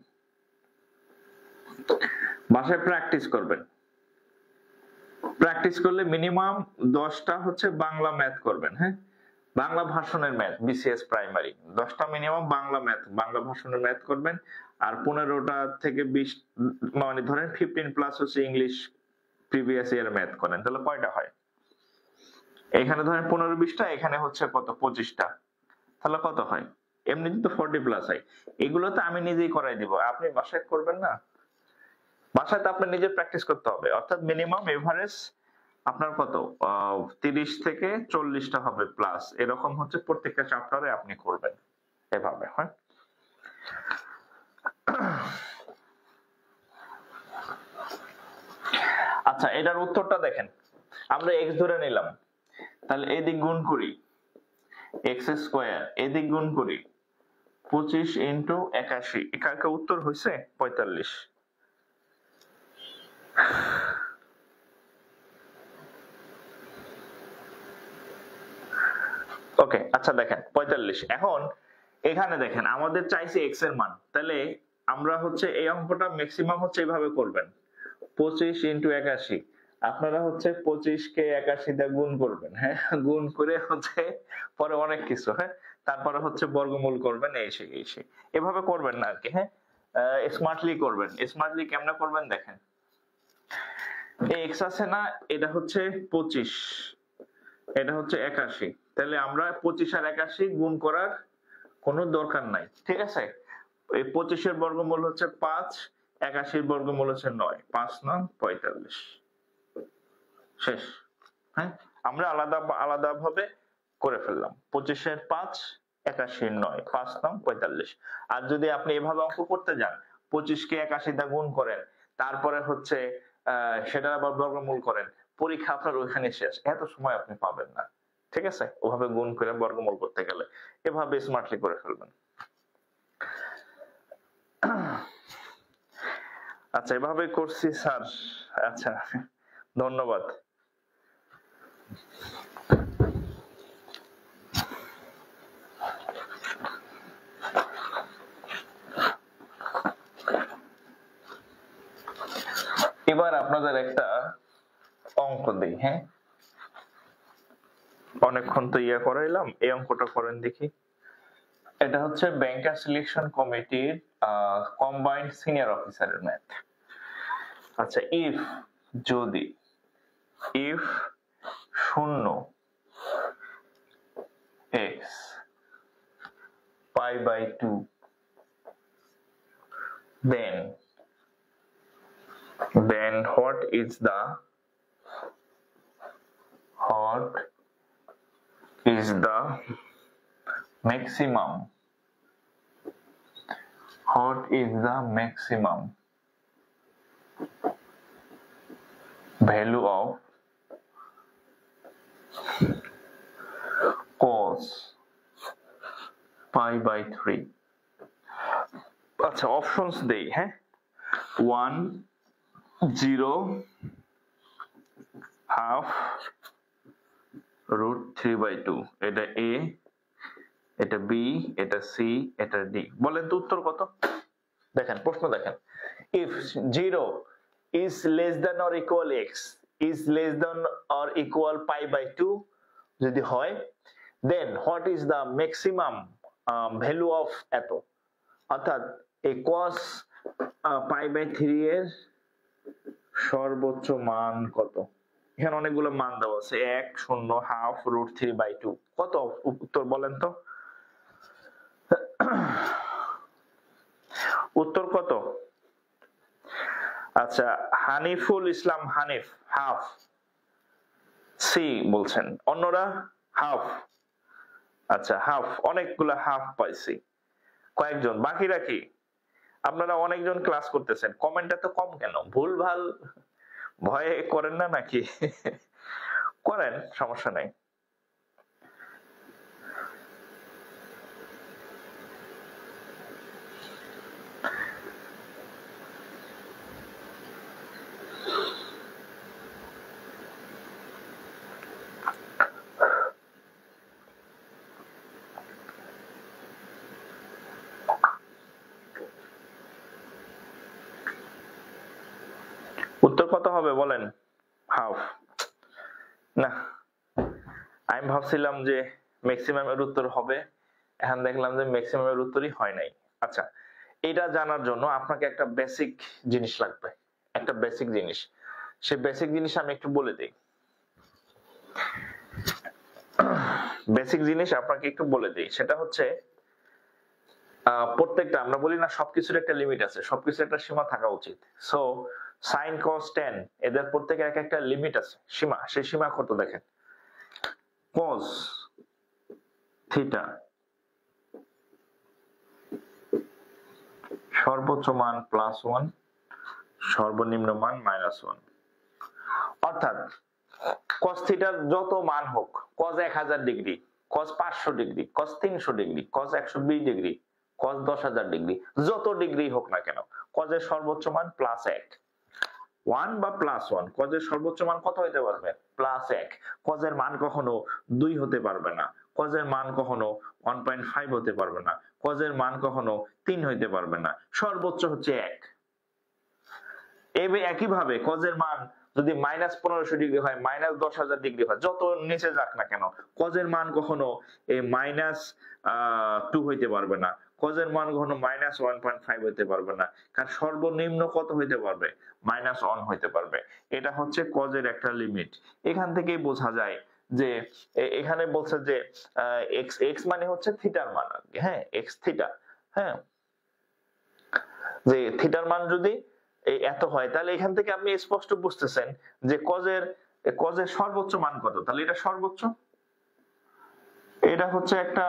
বাসায় প্র্যাকটিস করবেন, প্র্যাকটিস করলে মিনিমাম 10টা হচ্ছে বাংলা ম্যাথ করবেন। হ্যাঁ, বাংলা ভার্সনের ম্যাথ, বিসিএস প্রাইমারি 10টা মিনিমাম বাংলা ম্যাথ, বাংলা ভার্সনের ম্যাথ করবেন। আর 15টা থেকে 20 মানে ধরেন 15 প্লাস হচ্ছে ইংলিশ প্রিভিয়াস ইয়ার ম্যাথ করেন, তাহলে কয়টা হয়? এখানে ধরেন 15-20টা, এখানে হচ্ছে কত 25টা, তাহলে কত হয়? এমনিতে তো 40 প্লাস হয়। এগুলো তো আমি নিজেই করাই দিব, আপনি বাসায় করবেন না? বাসায় তো আপনার নিজে প্র্যাকটিস করতে হবে, অর্থাৎ মিনিমাম এভারেজ আপনার কত 30 থেকে 40টা হবে প্লাস, এরকম হচ্ছে প্রত্যেকটা চ্যাপ্টারে আপনি করবেন এভাবে। হ্যাঁ, আচ্ছা এটার উত্তরটা দেখেন, আমরা x ধরে নিলাম, তাহলে এদিক গুণ করি x স্কয়ার, এদিক গুণ করি 25 ইন্টু 81, এখানে উত্তর হয়েছে 45। ওকে, আচ্ছা দেখেন 45। এখন এখানে দেখেন আমাদের চাইছে x এর মান, তাহলে আমরা হচ্ছে এই অঙ্কটা ম্যাক্সিমাম হচ্ছে এইভাবে করবেন, 25 ইন্টু 81, আপনারা হচ্ছে 25 কে 81 দিয়ে গুণ করবেন। হ্যাঁ, গুণ করে হচ্ছে পরে অনেক কিছু, হ্যাঁ তারপরে হচ্ছে বর্গমূল করবেন, এই সেই এভাবে করবেন না আর কি। হ্যাঁ, স্মার্টলি করবেন। স্মার্টলি কেমনে করবেন দেখেন, এই x আছে না, এটা হচ্ছে 25, এটা হচ্ছে 81, তাহলে আমরা 25 আর 81 গুণ করার কোনো দরকার নাই, ঠিক আছে? এই 25 এর বর্গমূল হচ্ছে 5, 81 এর বর্গমূল হচ্ছে 9, 5 9 45, শেষ। হ্যাঁ, আমরা আলাদা আলাদা ভাবে করে ফেললাম, 25 এর 5, 81 এর 9, 5 9 45। আর যদি আপনি এভাবে অঙ্ক করতে যান, 25 কে 81 দিয়ে গুণ করেন, তারপরে হচ্ছে সেটার আবার বর্গমূল করেন, পরীক্ষা আপনার ওইখানে শেষ, এত সময় আপনি পাবেন না, ঠিক আছে? ওভাবে গুণ করে বর্গমূল করতে গেলে এভাবে স্মার্টলি করে ফেলবেন। আচ্ছা এভাবে করছি স্যার, আচ্ছা ধন্যবাদ। এবার আপনাদের একটা অঙ্ক দেই। হ্যাঁ, অনেকক্ষণ তো ইয়া করাইলাম, এই অঙ্কটা করেন দেখি। এটা হচ্ছে ব্যাংকার সিলেকশন কমিটির কম্বাইন্ড সিনিয়র অফিসারের ম্যাথ। আচ্ছা, ইফ যদি if 0 x pi by 2 then what is is the maximum? What is the maximum value of cos pi by 3? আচ্ছা অপশনস দেই, হ্যাঁ, 1 0 হাফ রুট 3/2, এটা এ, এটা বি, এটা সি, এটা ডি। বলেন তো উত্তর কত? দেখেন প্রশ্ন দেখেন, if 0 is less than or equal x is less than or equal pi by 2 যদি হয়, then what is the maximum value of এত, অর্থাৎ এই cos pi by 3 এর সর্বোচ্চ মান কত? এখানে অনেকগুলো মান দেওয়া আছে, 1 0 হাফ রুট 3/2, কত উত্তর বলেন তো? উত্তর কত? আচ্ছা হানিফুল ইসলাম হানিফ হাফ সি বলছেন, অন্যরা হাফ। আচ্ছা হাফ, অনেকগুলা হাফ পাইছি, কয়েকজন, বাকিরা কি? আপনারা অনেকজন ক্লাস করতেছেন, কমেন্টটা তো কম কেন? ভুল ভাল ভয়ে করেন না নাকি? করেন, সমস্যা নাই। উত্তর কত হবে বলেন? হাফ না, আমি ভাবছিলাম যে ম্যাক্সিমাম এর উত্তর হবে, এখন দেখলাম যে ম্যাক্সিমাম এর উত্তরই হয় নাই। আচ্ছা এটা জানার জন্য আপনাকে একটা বেসিক জিনিস লাগবে, একটা বেসিক জিনিস, সে বেসিক জিনিস আমি একটু বলে দিই। বেসিক জিনিস আপনাকে একটু বলে দিই, সেটা হচ্ছে প্রত্যেকটা, আমরা বলি না সবকিছুর একটা লিমিট আছে, সবকিছুর একটা সীমা থাকা উচিত। সো sin cos tan এদের প্রত্যেকের এক একটা লিমিট আছে, সীমা। সেই সীমা কত দেখেন, cos থিটা সর্বোচ্চ মান +1, সর্বনিম্ন মান -1, অর্থাৎ cos থিটার যত মান হোক, cos 1000 degree, cos 500 degree, cos 300 degree, cos 120 degree, cos 10,000 degree, যত ডিগ্রি হোক না কেন, cos এর সর্বোচ্চ মান +1, 1 বা +1, cos এর সর্বোচ্চ মান কত হতে পারবে? +1। cos এর মান কখনো 2 হতে পারবে না, cos এর মান কখনো 1.5 হতে পারবে না, cos এর মান কখনো 3 হইতে পারবে না, সর্বোচ্চ হচ্ছে 1। একইভাবে cos এর মান যদি -1500 ডিগ্রি হয়, -10,000 ডিগ্রি হয়, যত নিচে যাক না কেন, cos এর মান কখনো এই -2 হইতে পারবে না, cos এর মান কখনো -1.5 হইতে পারবে না, কারণ সর্বনিম্ন কত হইতে পারবে? -1 হইতে পারবে। এটা হচ্ছে cos এর একটা লিমিট। এখান থেকেই বোঝা যায় যে এখানে বলছে যে x মানে হচ্ছে থিটার মান, হ্যাঁ, x থিটা, হ্যাঁ, যে থিটার মান যদি এত হয়, তাহলে এখান থেকে আপনি স্পষ্ট বুঝতেছেন যে cos এর সর্বোচ্চ মান কত। তাহলে এটা সর্বোচ্চ, এটা হচ্ছে একটা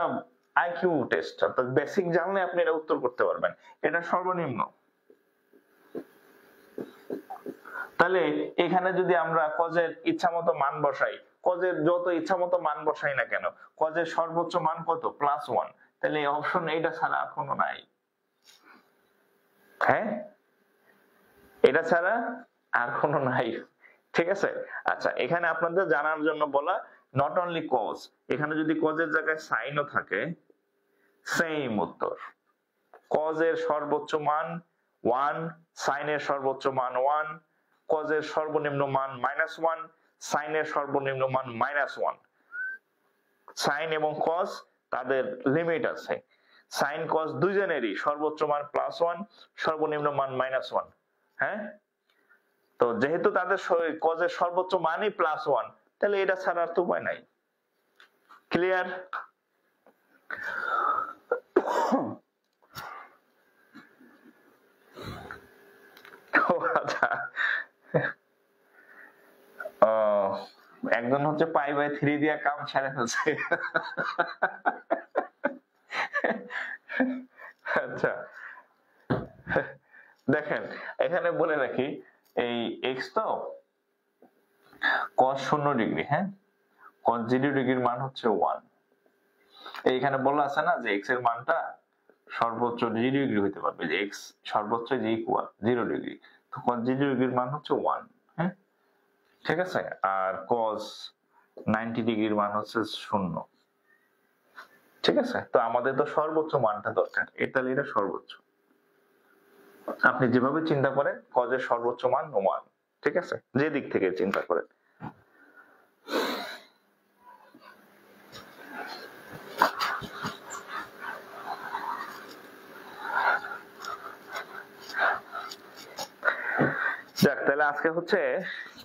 আইকিউ টেস্ট, অর্থাৎ বেসিক জানলে আপনি এটা উত্তর করতে পারবেন। এটা সর্বনিম্ন। তাহলে এখানে যদি আমরা cos এর ইচ্ছামতো মান বসাই, cos এর যত ইচ্ছামতো মান বসাই না কেন, cos এর সর্বোচ্চ মান কত? +1। তাহলে এই অপশন এইটা ছাড়া আর কোনো নাই, হ্যাঁ, এটা ছাড়া আর কোনো নাই, ঠিক আছে? আচ্ছা এখানে আপনাদের জানার জন্য বলা, নট অনলি cos, এখানে যদি cos এর জায়গায় sin ও থাকে, সেম উত্তর। cos এর সর্বোচ্চ মান 1, sin এর সর্বোচ্চ মান 1, cos এর সর্বনিম্ন মান -1, sin এর সর্বনিম্ন মান -1। sin এবং cos তাদের লিমিট আছে, sin cos দুইজনেরই সর্বোচ্চ মান +1, সর্বনিম্ন মান -1, হ্যাঁ। তো যেহেতু তাদের cos এর সর্বোচ্চ মানই +1, তাহলে এটা ছাড়া আর তো উপায় নাই। ক্লিয়ার? আচ্ছা একজন হচ্ছে পাই বাই 3 দিয়ে কাম সেরে ফেলছে। আচ্ছা দেখেন এখানে বলে রাখি এই x তো cos 0 ডিগ্রি, হ্যাঁ cos 0 ডিগ্রির মান হচ্ছে 1। এইখানে বলা আছে না যে x এর মানটা সর্বোচ্চ 0 ডিগ্রি হতে পারবে, যে x সর্বোচ্চ যে ইকুয়াল 0 ডিগ্রি, তো cos 0 ডিগ্রির মান হচ্ছে 1, হ্যাঁ ঠিক আছে। আর cos 90 ডিগ্রির মান হচ্ছে 0, ঠিক আছে। তো আমাদের তো সর্বোচ্চ মানটা দরকার, তাহলে এটা সর্বোচ্চ। আপনি যেভাবে চিন্তা করেন cos এর সর্বোচ্চ মান 1, ঠিক আছে, যে দিক থেকে চিন্তা করেন। যাক তাহলে আজকে হচ্ছে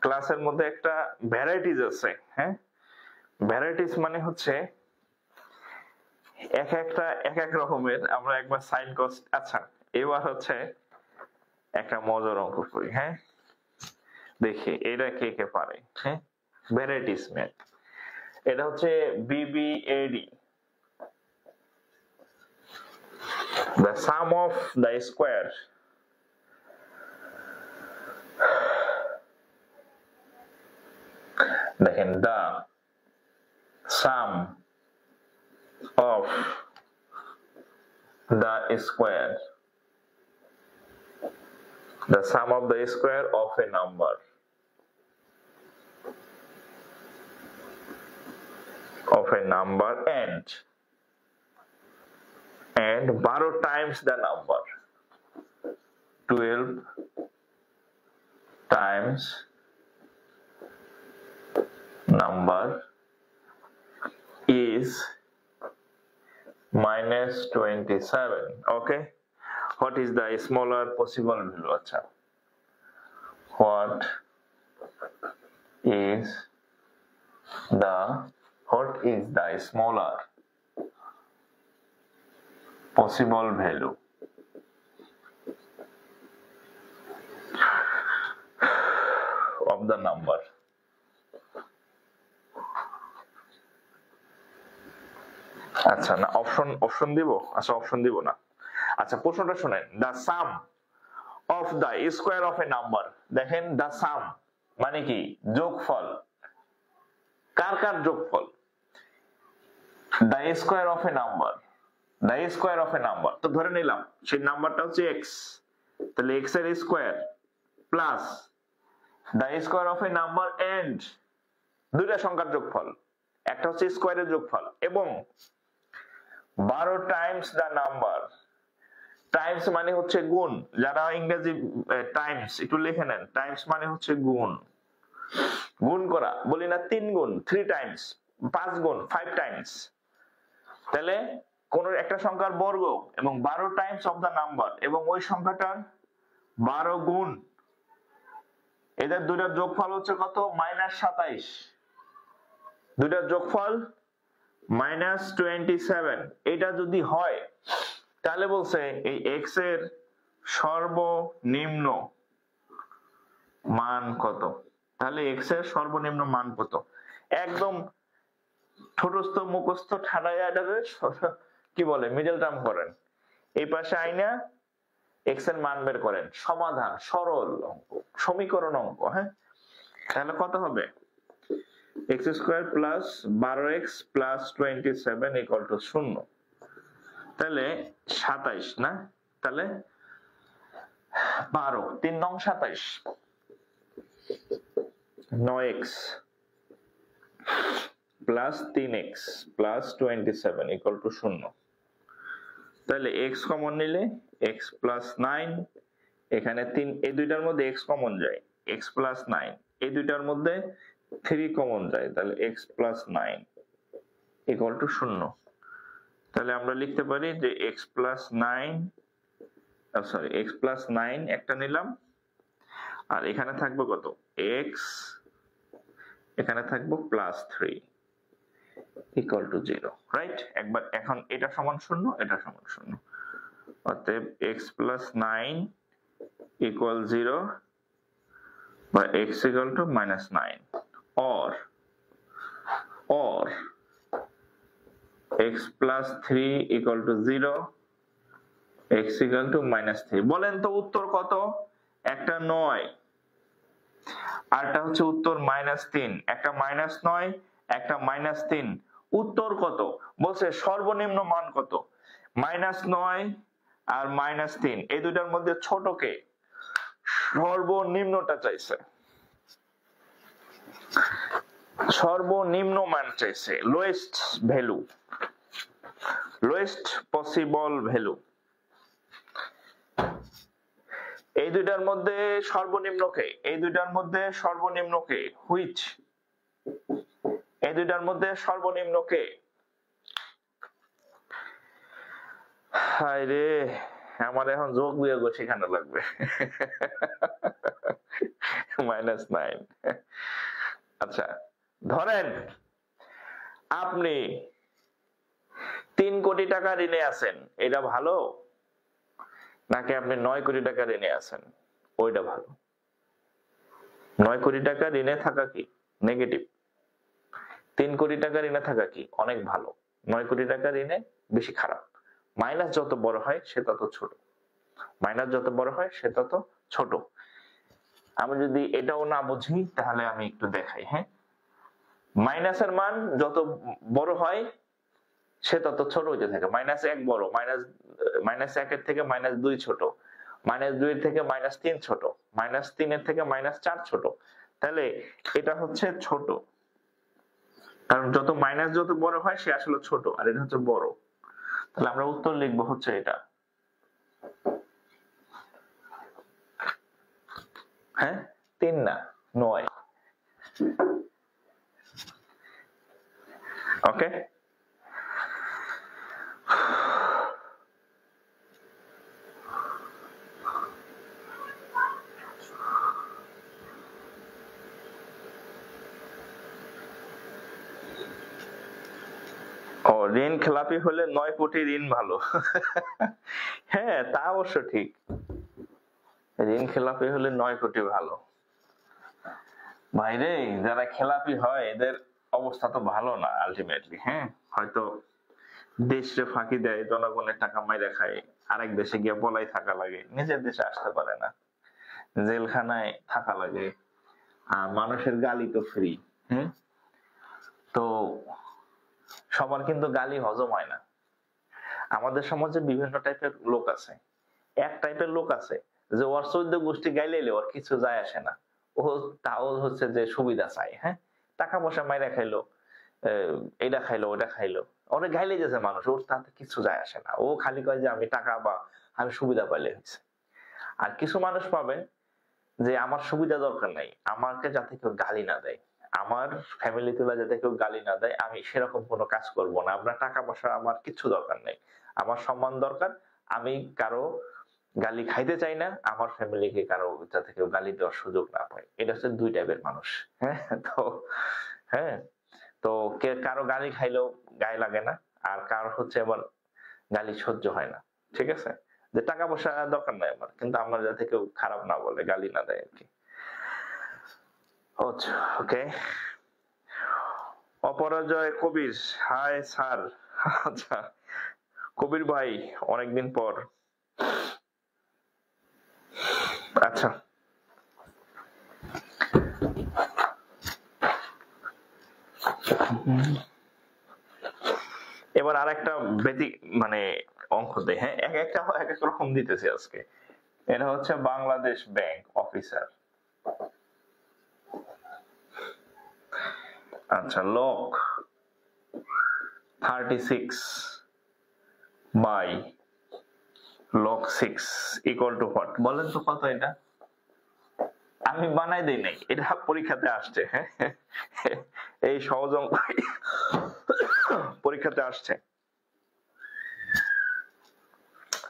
ক্লাসের মধ্যে একটা ভ্যারাইটিস আছে, হ্যাঁ ভ্যারাইটিস মানে হচ্ছে এক এক রকমের। আমরা একবার সাইন কস, আচ্ছা এবার হচ্ছে একটা মজার অঙ্ক করি, হ্যাঁ দেখি এটা কে কে পারে। হ্যাঁ ভ্যারাইটিস ম্যাথ, এটা হচ্ছে BBAD, the sum of the square দেখেন the sum of the square, the sum of the square of a number and 12 times the number, 12 times number is -27. Okay, what is the smaller possible value? আচ্ছা what is the smaller possible value of the number? আচ্ছা না option দিব, আচ্ছা option দিব না। আচ্ছা প্রশ্নটা শুনেন, the sum of the square of a number, দেখেন the sum মানে কি যোগফল, কার কার যোগফল, the square of a number, the square of a number, তো ধরে নিলাম সেই নাম্বারটা হচ্ছে x, তাহলে x এর square plus the square of a number and দুইটা সংখ্যার যোগফল, একটা হচ্ছে স্কয়ারের যোগফল এবং 12 টাইমস দা নাম্বার, টাইমস মানে হচ্ছে গুণ, যারা ইংরেজি টাইমস একটু লিখে নেন, টাইমস মানে হচ্ছে গুণ, গুণ করা, বলি না 3 গুণ 3 টাইমস, 5 গুণ 5 টাইমস, তাহলে কোন একটা সংখ্যার বর্গ এবং 12 টাইমস অফ দা নাম্বার এবং ওই সংখ্যাটার 12 গুণ, এদের দুইটার যোগফল হচ্ছে কত, -27, দুইটার যোগফল -27। এটা যদি হয় তাহলে বলছে এই x এর সর্বনিম্ন মান কত, তাহলে x এর সর্বনিম্ন মান কত, একদম ঠোঁটস্থ মুখস্থ ঠাড়াইয়া কি বলে মিডল টার্ম করেন, এই পাশে আইনা x এর মান বের করেন, সমাধান সরল অঙ্ক, সমীকরণ অঙ্ক, হ্যাঁ তাহলে কত হবে, x square plus 12x plus 27 equal to 0, তাহলে 27 না, তাহলে 12 3 নং 27, 9x plus 3x plus 27 equal to 0, তাহলে x কমন নিলে x প্লাস 9, এখানে 3, এই দুইটার মধ্যে x কমন যায়, x প্লাস 9, এই দুইটার মধ্যে 3 কমন যায়, তাহলে x প্লাস 9 ইকুয়াল টু 0। তাহলে আমরা লিখতে পারি যে x plus 9, sorry x plus 9 একটা নিলাম, আর এখানে থাকবে কত x, এখানে থাকবে প্লাস 3 ইকুয়াল টু 0, রাইট। একবার এখন এটা সমান 0, এটা সমান 0, অতএব x প্লাস 9 ইকুয়াল 0 বা x equal to -9, or or x plus 3 equal to 0, x equal to -3। বলেন তো উত্তর কত? একটা 9, আরটা হচ্ছে উত্তর -3, একটা -9, একটা -3, উত্তর কত? বলছে সর্বনিম্ন মান কত? -9 আর -3, এই দুইটার মধ্যে ছোট কে? সর্বনিম্নটা চাইছে, সর্বনিম্ন মান চাইছে, lowest value, lowest possible value. এই দুইটার মধ্যে সর্বনিম্ন কে? এই দুইটার মধ্যে সর্বনিম্ন কে? হুইচ? এই দুইটার মধ্যে সর্বনিম্ন কে? হায় রে, আমার এখন যোগ বিয়োগ শেখানো লাগবে। -9। আচ্ছা, ধরেন আপনি 3 কোটি টাকা ঋণে আছেন, এটা ভালো? নাকি আপনি 9 কোটি টাকা ঋণে আছেন, ওইটা ভালো? 9 কোটি টাকা ঋণে থাকা কি নেগেটিভ, 3 কোটি টাকা ঋণে থাকা কি অনেক ভালো, 9 কোটি টাকা ঋণে বেশি খারাপ। মাইনাস যত বড় হয় সে তত ছোট, মাইনাস যত বড় হয় সে তত ছোট। আমি যদি এটাও না বুঝি তাহলে আমি একটু দেখাই। হ্যাঁ, মাইনাসের মান যত বড় হয় সে তত ছোট হইতে থাকে। -1 বড়, -1 এর থেকে -2 ছোট, -2 এর থেকে -3 ছোট, -3 এর থেকে -4 ছোট। তাহলে এটা হচ্ছে ছোট, কারণ যত মাইনাস যত বড় হয় সে আসলে ছোট, আর এটা হচ্ছে বড়। তাহলে আমরা উত্তর লিখবো হচ্ছে এটা। হ্যাঁ, 3 না 9। ওকে, ও ঋণ খেলাপি হলে 9 কোটি ঋণ ভালো। হ্যাঁ, তা অবশ্য ঠিক, ঋণ খেলাপি হলে 9 কোটি ভালো। ভাইরে, যারা খেলাপি হয় এদের অবস্থা তো ভালো না আলটিমেটলি। হ্যাঁ, হয়তো দেশে ফাঁকি দেয়, জনগণের টাকা মাইরা খায়, আরেক দেশে গিয়ে পলাই থাকা লাগে, নিজের দেশে আসতে পারে না, জেলখানায় থাকা লাগে, আর মানুষের গালি তো ফ্রি। হ্যাঁ, তো সবার কিন্তু গালি হজম হয় না। আমাদের সমাজে বিভিন্ন টাইপের লোক আছে। এক টাইপের লোক আছে যে ওর 14 গোষ্ঠী গাইলে ওর কিছু যায় আসে না, ও তাও হচ্ছে যে সুবিধা চাই। হ্যাঁ, টাকা পয়সা মাইরা খাইলো, এটা খাইলো ওটা খাইলো, ওরে গাইলে যেছে মানুষ, ওর তাতে কিছু যায় আসে না, ও খালি কয় যে আমি টাকা বা আমি সুবিধা পাইলে হয়েছে। আর কিছু মানুষ পাবেন যে আমার সুবিধা দরকার নাই, আমাকে যাতে কেউ গালি না দেয়, আমার ফ্যামিলি তুলা যাতে কেউ গালি না দেয়, আমি সেরকম কোনো কাজ করব না, আপনার টাকা পয়সা আমার কিছু দরকার নেই, আমার সম্মান দরকার, আমি কারো গালি খাইতে চাই না, আমার ফ্যামিলিকে কারো যাতে কেউ গালি দেওয়ার সুযোগ না পায়। এটা হচ্ছে 2 টাইপের মানুষ। হ্যাঁ, তো হ্যাঁ, তো কে কারো গালি খাইলেও গায়ে লাগে না, আর কারো হচ্ছে আবার গালি সহ্য হয় না। ঠিক আছে, যে টাকা পয়সা দরকার নাই আমার, কিন্তু আমার যাতে কেউ খারাপ না বলে, গালি না দেয় আর কি। ওকে, অপরাজয় কবির, হাই স্যার। আচ্ছা, কবির ভাই অনেকদিন পর। আচ্ছা, এবার আর একটা ব্যতিক মানে অঙ্ক দেয়। হ্যাঁ, এক একটা এক এক রকম দিতেছে আজকে। এটা হচ্ছে বাংলাদেশ ব্যাংক অফিসার। আচ্ছা, log 36 by log 6 equal to what? বলেন তো কত এটা? আমি বানাই দেই নাই, এটা পরীক্ষাতে আসছে। হ্যাঁ, এই সহজ অঙ্ক পরীক্ষাতে আসছে।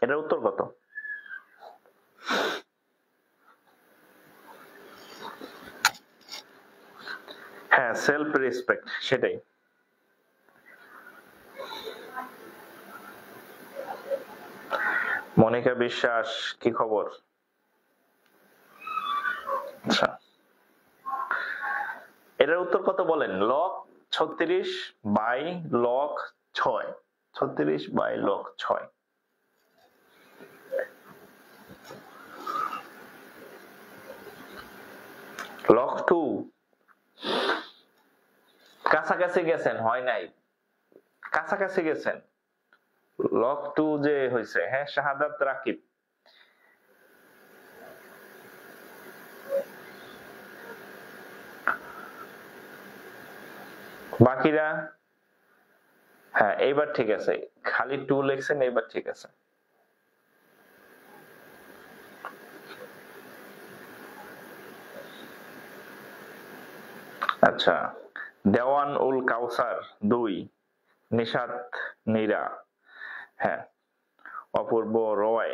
এটার উত্তর কত? হ্যাঁ, সেলফ রেসপেক্ট, সেটাই। মনিকা বিশ্বাস, কি খবর? আচ্ছা, এটার উত্তর কত বলেন? Log 36 by log 6, 36 by log 6। Log 2 কাছাকাছি গেছেন, হয় নাই, কাছাকাছি গেছেন। লগ 2 যে হইছে, হ্যাঁ, শাহাদাত রাকিব। বাকিরা, হ্যাঁ এইবার ঠিক আছে, খালি 2 লিখছেন, এইবার ঠিক আছে। আচ্ছা, দেওয়ান উল কাউসার 2, নিশাত নীরা, হ্যাঁ, অপূর্ব রয়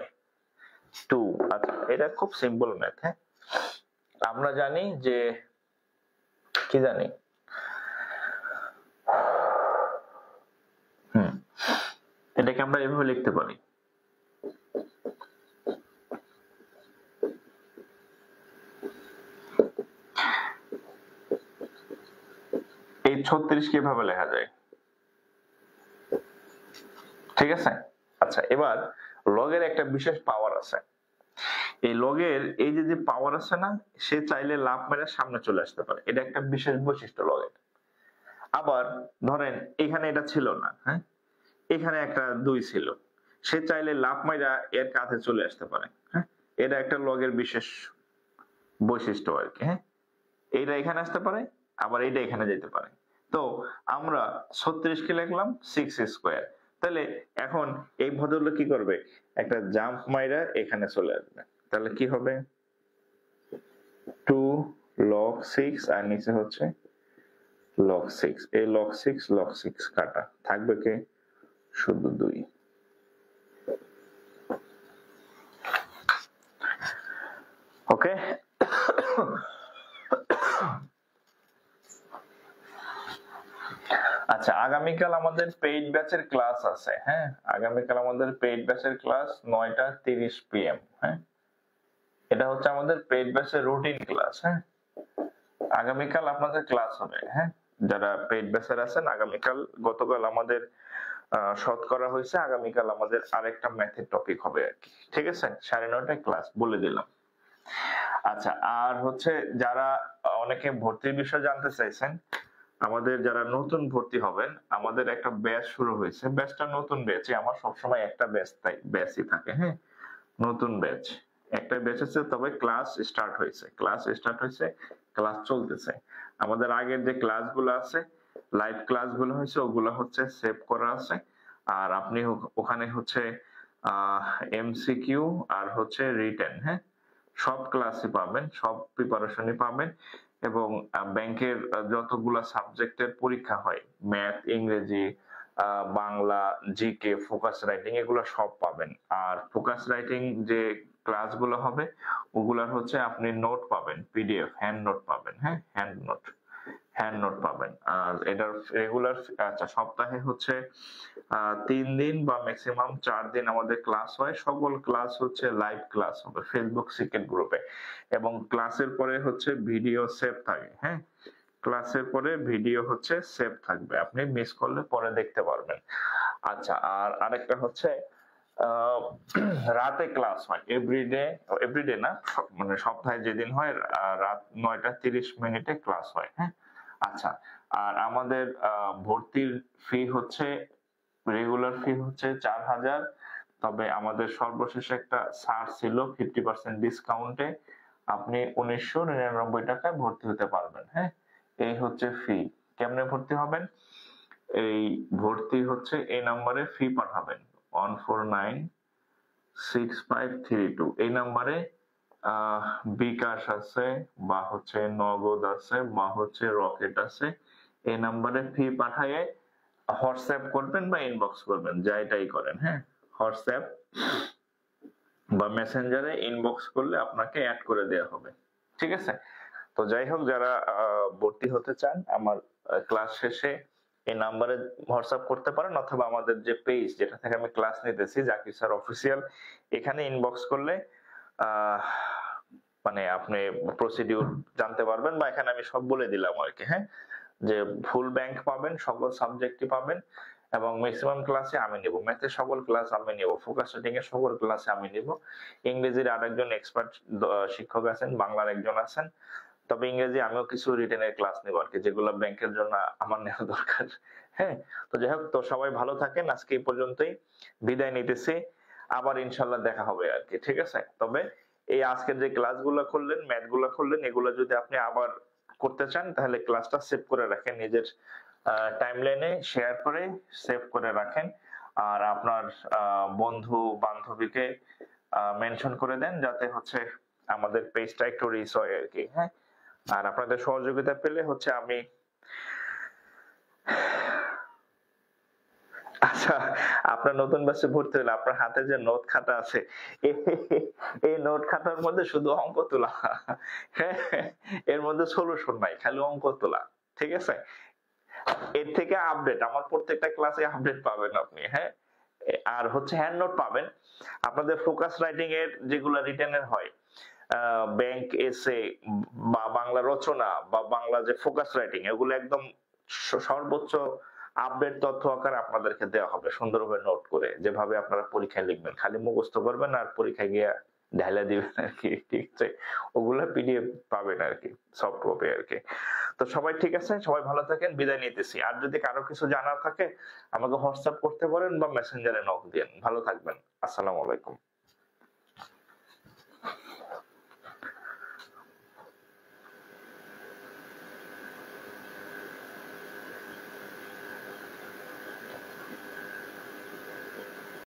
2। আচ্ছা, এটা খুব সিম্পল ম্যাথ। হ্যাঁ, আমরা জানি যে কি জানি, এটাকে আমরা এভাবে লিখতে পারি, এই 36 কিভাবে লেখা যায়, ঠিক আছে। আচ্ছা, এবার লগের একটা বিশেষ পাওয়ার আছে। এই লগের এই যে পাওয়ার আছে না, সে চাইলে লাফ মেরে সামনে চলে আসতে পারে, এটা একটা বিশেষ বৈশিষ্ট্য লগের। আবার ধরেন এখানে এটা ছিল না, হ্যাঁ, এখানে একটা 2 ছিল, সে চাইলে লাফ মাইরা এর কাছে চলে আসতে পারে, হ্যাঁ, এটা একটা লগের বিশেষ বৈশিষ্ট্য আর কি। হ্যাঁ, এইটা এখানে আসতে পারে, আবার এইটা এখানে যেতে পারে। তো আমরা 36 কে লিখলাম 6 স্কয়ার। তাহলে এখন এই ভদ্রলোক কি করবে, একটা জাম্প মাইরা এখানে চলে আসবে। তাহলে কি হবে, 2 log 6 আর নিচে হচ্ছে log 6, এই log 6 log 6 কাটা, থাকবে কে, শুধু 2। ওকে, আচ্ছা, আগামীকাল আমাদের পেইড ব্যাচের ক্লাস আছে। হ্যাঁ, আগামীকাল আমাদের পেইড ব্যাচের ক্লাস 9:30 PM। হ্যাঁ, এটা হচ্ছে আমাদের পেইড ব্যাচের রুটিন ক্লাস। হ্যাঁ, আগামীকাল আপনাদের ক্লাস হবে। হ্যাঁ, যারা পেইড ব্যাচের আছেন, আগামীকাল, গতকাল আমাদের শতকরা হয়েছে, আগামীকাল আমাদের আরেকটা ম্যাথের টপিক হবে আর কি, ঠিক আছে। 9:30টায় ক্লাস, বলে দিলাম। আচ্ছা, আর হচ্ছে যারা অনেকে ভর্তির বিষয় জানতে চাইছেন, আমাদের যারা নতুন ভর্তি হবেন, আমাদের একটা ব্যাচ শুরু হয়েছে। ব্যাচটা নতুন ব্যাচই, আমার সবসময় একটা ব্যাচই থাকে। হ্যাঁ, নতুন ব্যাচ, একটা ব্যাচ আছে, তবে ক্লাস স্টার্ট হয়েছে, ক্লাস চলতেছে। আমাদের আগের যে ক্লাসগুলো আছে, লাইভ ক্লাসগুলো হয়েছে, ওগুলো হচ্ছে সেভ করা আছে। আর আপনি ওখানে হচ্ছে এমসিকিউ আর হচ্ছে রিটেন, হ্যাঁ, সব ক্লাসই পাবেন, সব প্রিপারেশনই পাবেন। এবং ব্যাংকের যতগুলা সাবজেক্টের পরীক্ষা হয়, ম্যাথ, ইংরেজি, বাংলা, জিকে, ফোকাস রাইটিং, এগুলো সব পাবেন। আর ফোকাস রাইটিং যে ক্লাসগুলো হবে, ওগুলার হচ্ছে আপনি নোট পাবেন, পিডিএফ, হ্যান্ড নোট পাবেন। হ্যাঁ, হ্যান্ড নোট পাবেন। আর এটার রেগুলার, আচ্ছা, সপ্তাহে হচ্ছে 3 দিন বা ম্যাক্সিমাম 4 দিন আমাদের ক্লাস হয়। সকল ক্লাস হচ্ছে লাইভ ক্লাস হবে ফেসবুক সিক্রেট গ্রুপে, এবং ক্লাসের পরে হচ্ছে ভিডিও সেভ থাকে। হ্যাঁ, ক্লাসের পরে ভিডিও হচ্ছে সেভ থাকবে, আপনি মিস করলে পরে দেখতে পারবেন। আচ্ছা, আর আরেকটা হচ্ছে রাতে ক্লাস হয়, এভরিডে না, মানে সপ্তাহে যেদিন হয়, রাত 9:30 ক্লাস হয়। হ্যাঁ, আচ্ছা, আর আমাদের ভর্তির ফি হচ্ছে, রেগুলার ফি হচ্ছে 4000। তবে আমাদের সর্বশেষ একটা ছাড় ছিল, 50% ডিসকাউন্টে আপনি 1999 টাকায় ভর্তি হতে পারবেন। হ্যাঁ, এই হচ্ছে ফি। কেমনে ভর্তি হবেন, এই ভর্তি হচ্ছে এই নম্বরে ফি পাঠাবেন, 14965332, এই নম্বরে বিকাশ আছে, বা হচ্ছে নগদ আছে, বা হচ্ছে রকেট আছে। এই নম্বরে ফি পাঠায়ে হোয়াটসঅ্যাপ করবেন বা ইনবক্স করবেন, যাইটাই করেন। হ্যাঁ, হোয়াটসঅ্যাপ বা মেসেঞ্জারে ইনবক্স করলে আপনাকে অ্যাড করে দেওয়া হবে, ঠিক আছে। তো যাই হোক, যারা ভর্তি হতে চান, আমার ক্লাস শেষে এই নাম্বারে হোয়াটসঅ্যাপ করতে পারেন, অথবা আমাদের যে পেজ, যেটা থেকে আমি ক্লাস নিতেছি, জাকির স্যার অফিসিয়াল, এখানে ইনবক্স করলে মানে আপনি প্রসিডিউর জানতে পারবেন, বা এখানে আমি সব বলে দিলাম আর কি। হ্যাঁ, যে ফুল ব্যাংক পাবেন, সকল সাবজেক্টই পাবেন এবং ম্যাক্সিমাম ক্লাসে আমি নেব। ম্যাথের সকল ক্লাস আমি নেব, ফোকাস রেটিং এর সকল ক্লাসে আমি নেব। ইংরেজির আরেকজন এক্সপার্ট শিক্ষক আছেন, বাংলার একজন আছেন। তবে ইংরেজি আমিও কিছু রিটেনের ক্লাস নেব আর কি, যেগুলো ব্যাংকের জন্য আমার নেওয়া দরকার। হ্যাঁ, তো যাই হোক, তো সবাই ভালো থাকেন। আজকে এই পর্যন্তই, বিদায় নিতেছি। আবার ইনশাল্লাহ দেখা হবে আর কি, ঠিক আছে? তবে এই আজকের যে ক্লাসগুলো করলেন, ম্যাথ গুলো করলেন, এগুলো যদি আপনি আবার করতে চান তাহলে ক্লাসটা সেভ করে রাখেন, নিজের টাইমলাইনে শেয়ার করে সেভ করে রাখেন। আর আপনার বন্ধু বান্ধবীকে মেনশন করে দেন, যাতে হচ্ছে আমাদের পেজটা একটু রিচ হয় আর কি। হ্যাঁ, আর আপনাদের সহযোগিতা পেলে হচ্ছে আমি আচ্ছা, আপনার নতুন ব্যাচে ভর্তি হলে আপনার হাতে যে নোট খাতা আছে, এই নোট খাতার মধ্যে শুধু অঙ্ক তোলা। হ্যাঁ, এর মধ্যে সলিউশন নাই, খালি অঙ্ক তোলা। ঠিক আছে? এর থেকে আপডেট আমার প্রত্যেকটা ক্লাসে আপডেট পাবেন আপনি। হ্যাঁ, আর হচ্ছে হ্যান্ড নোট পাবেন। আপনাদের ফোকাস রাইটিং এর যেগুলো রিটেনের হয়, ব্যাংক এসে বা বাংলা রচনা বা বাংলা যে ফোকাস রাইটিং, এগুলো একদম সর্বোচ্চ আপডেট তথ্য আকারে আপনাদেরকে দেওয়া হবে, সুন্দরভাবে নোট করে, যেভাবে আপনারা পরীক্ষায় লিখবেন। খালি মুখস্থ করবেন আর পরীক্ষায় গিয়ে ঢাইলা দিবেন আর কি, ঠিক আছে? ওগুলা পিডিএফ পাবেন আর কি, সফট কপি আর কি। তো সবাই ঠিক আছে, সবাই ভালো থাকেন, বিদায় নিতেছি। আর যদি কারো কিছু জানার থাকে আমাকে হোয়াটসঅ্যাপ করতে পারেন বা মেসেঞ্জারে নক দিন। ভালো থাকবেন। আসসালামু আলাইকুম।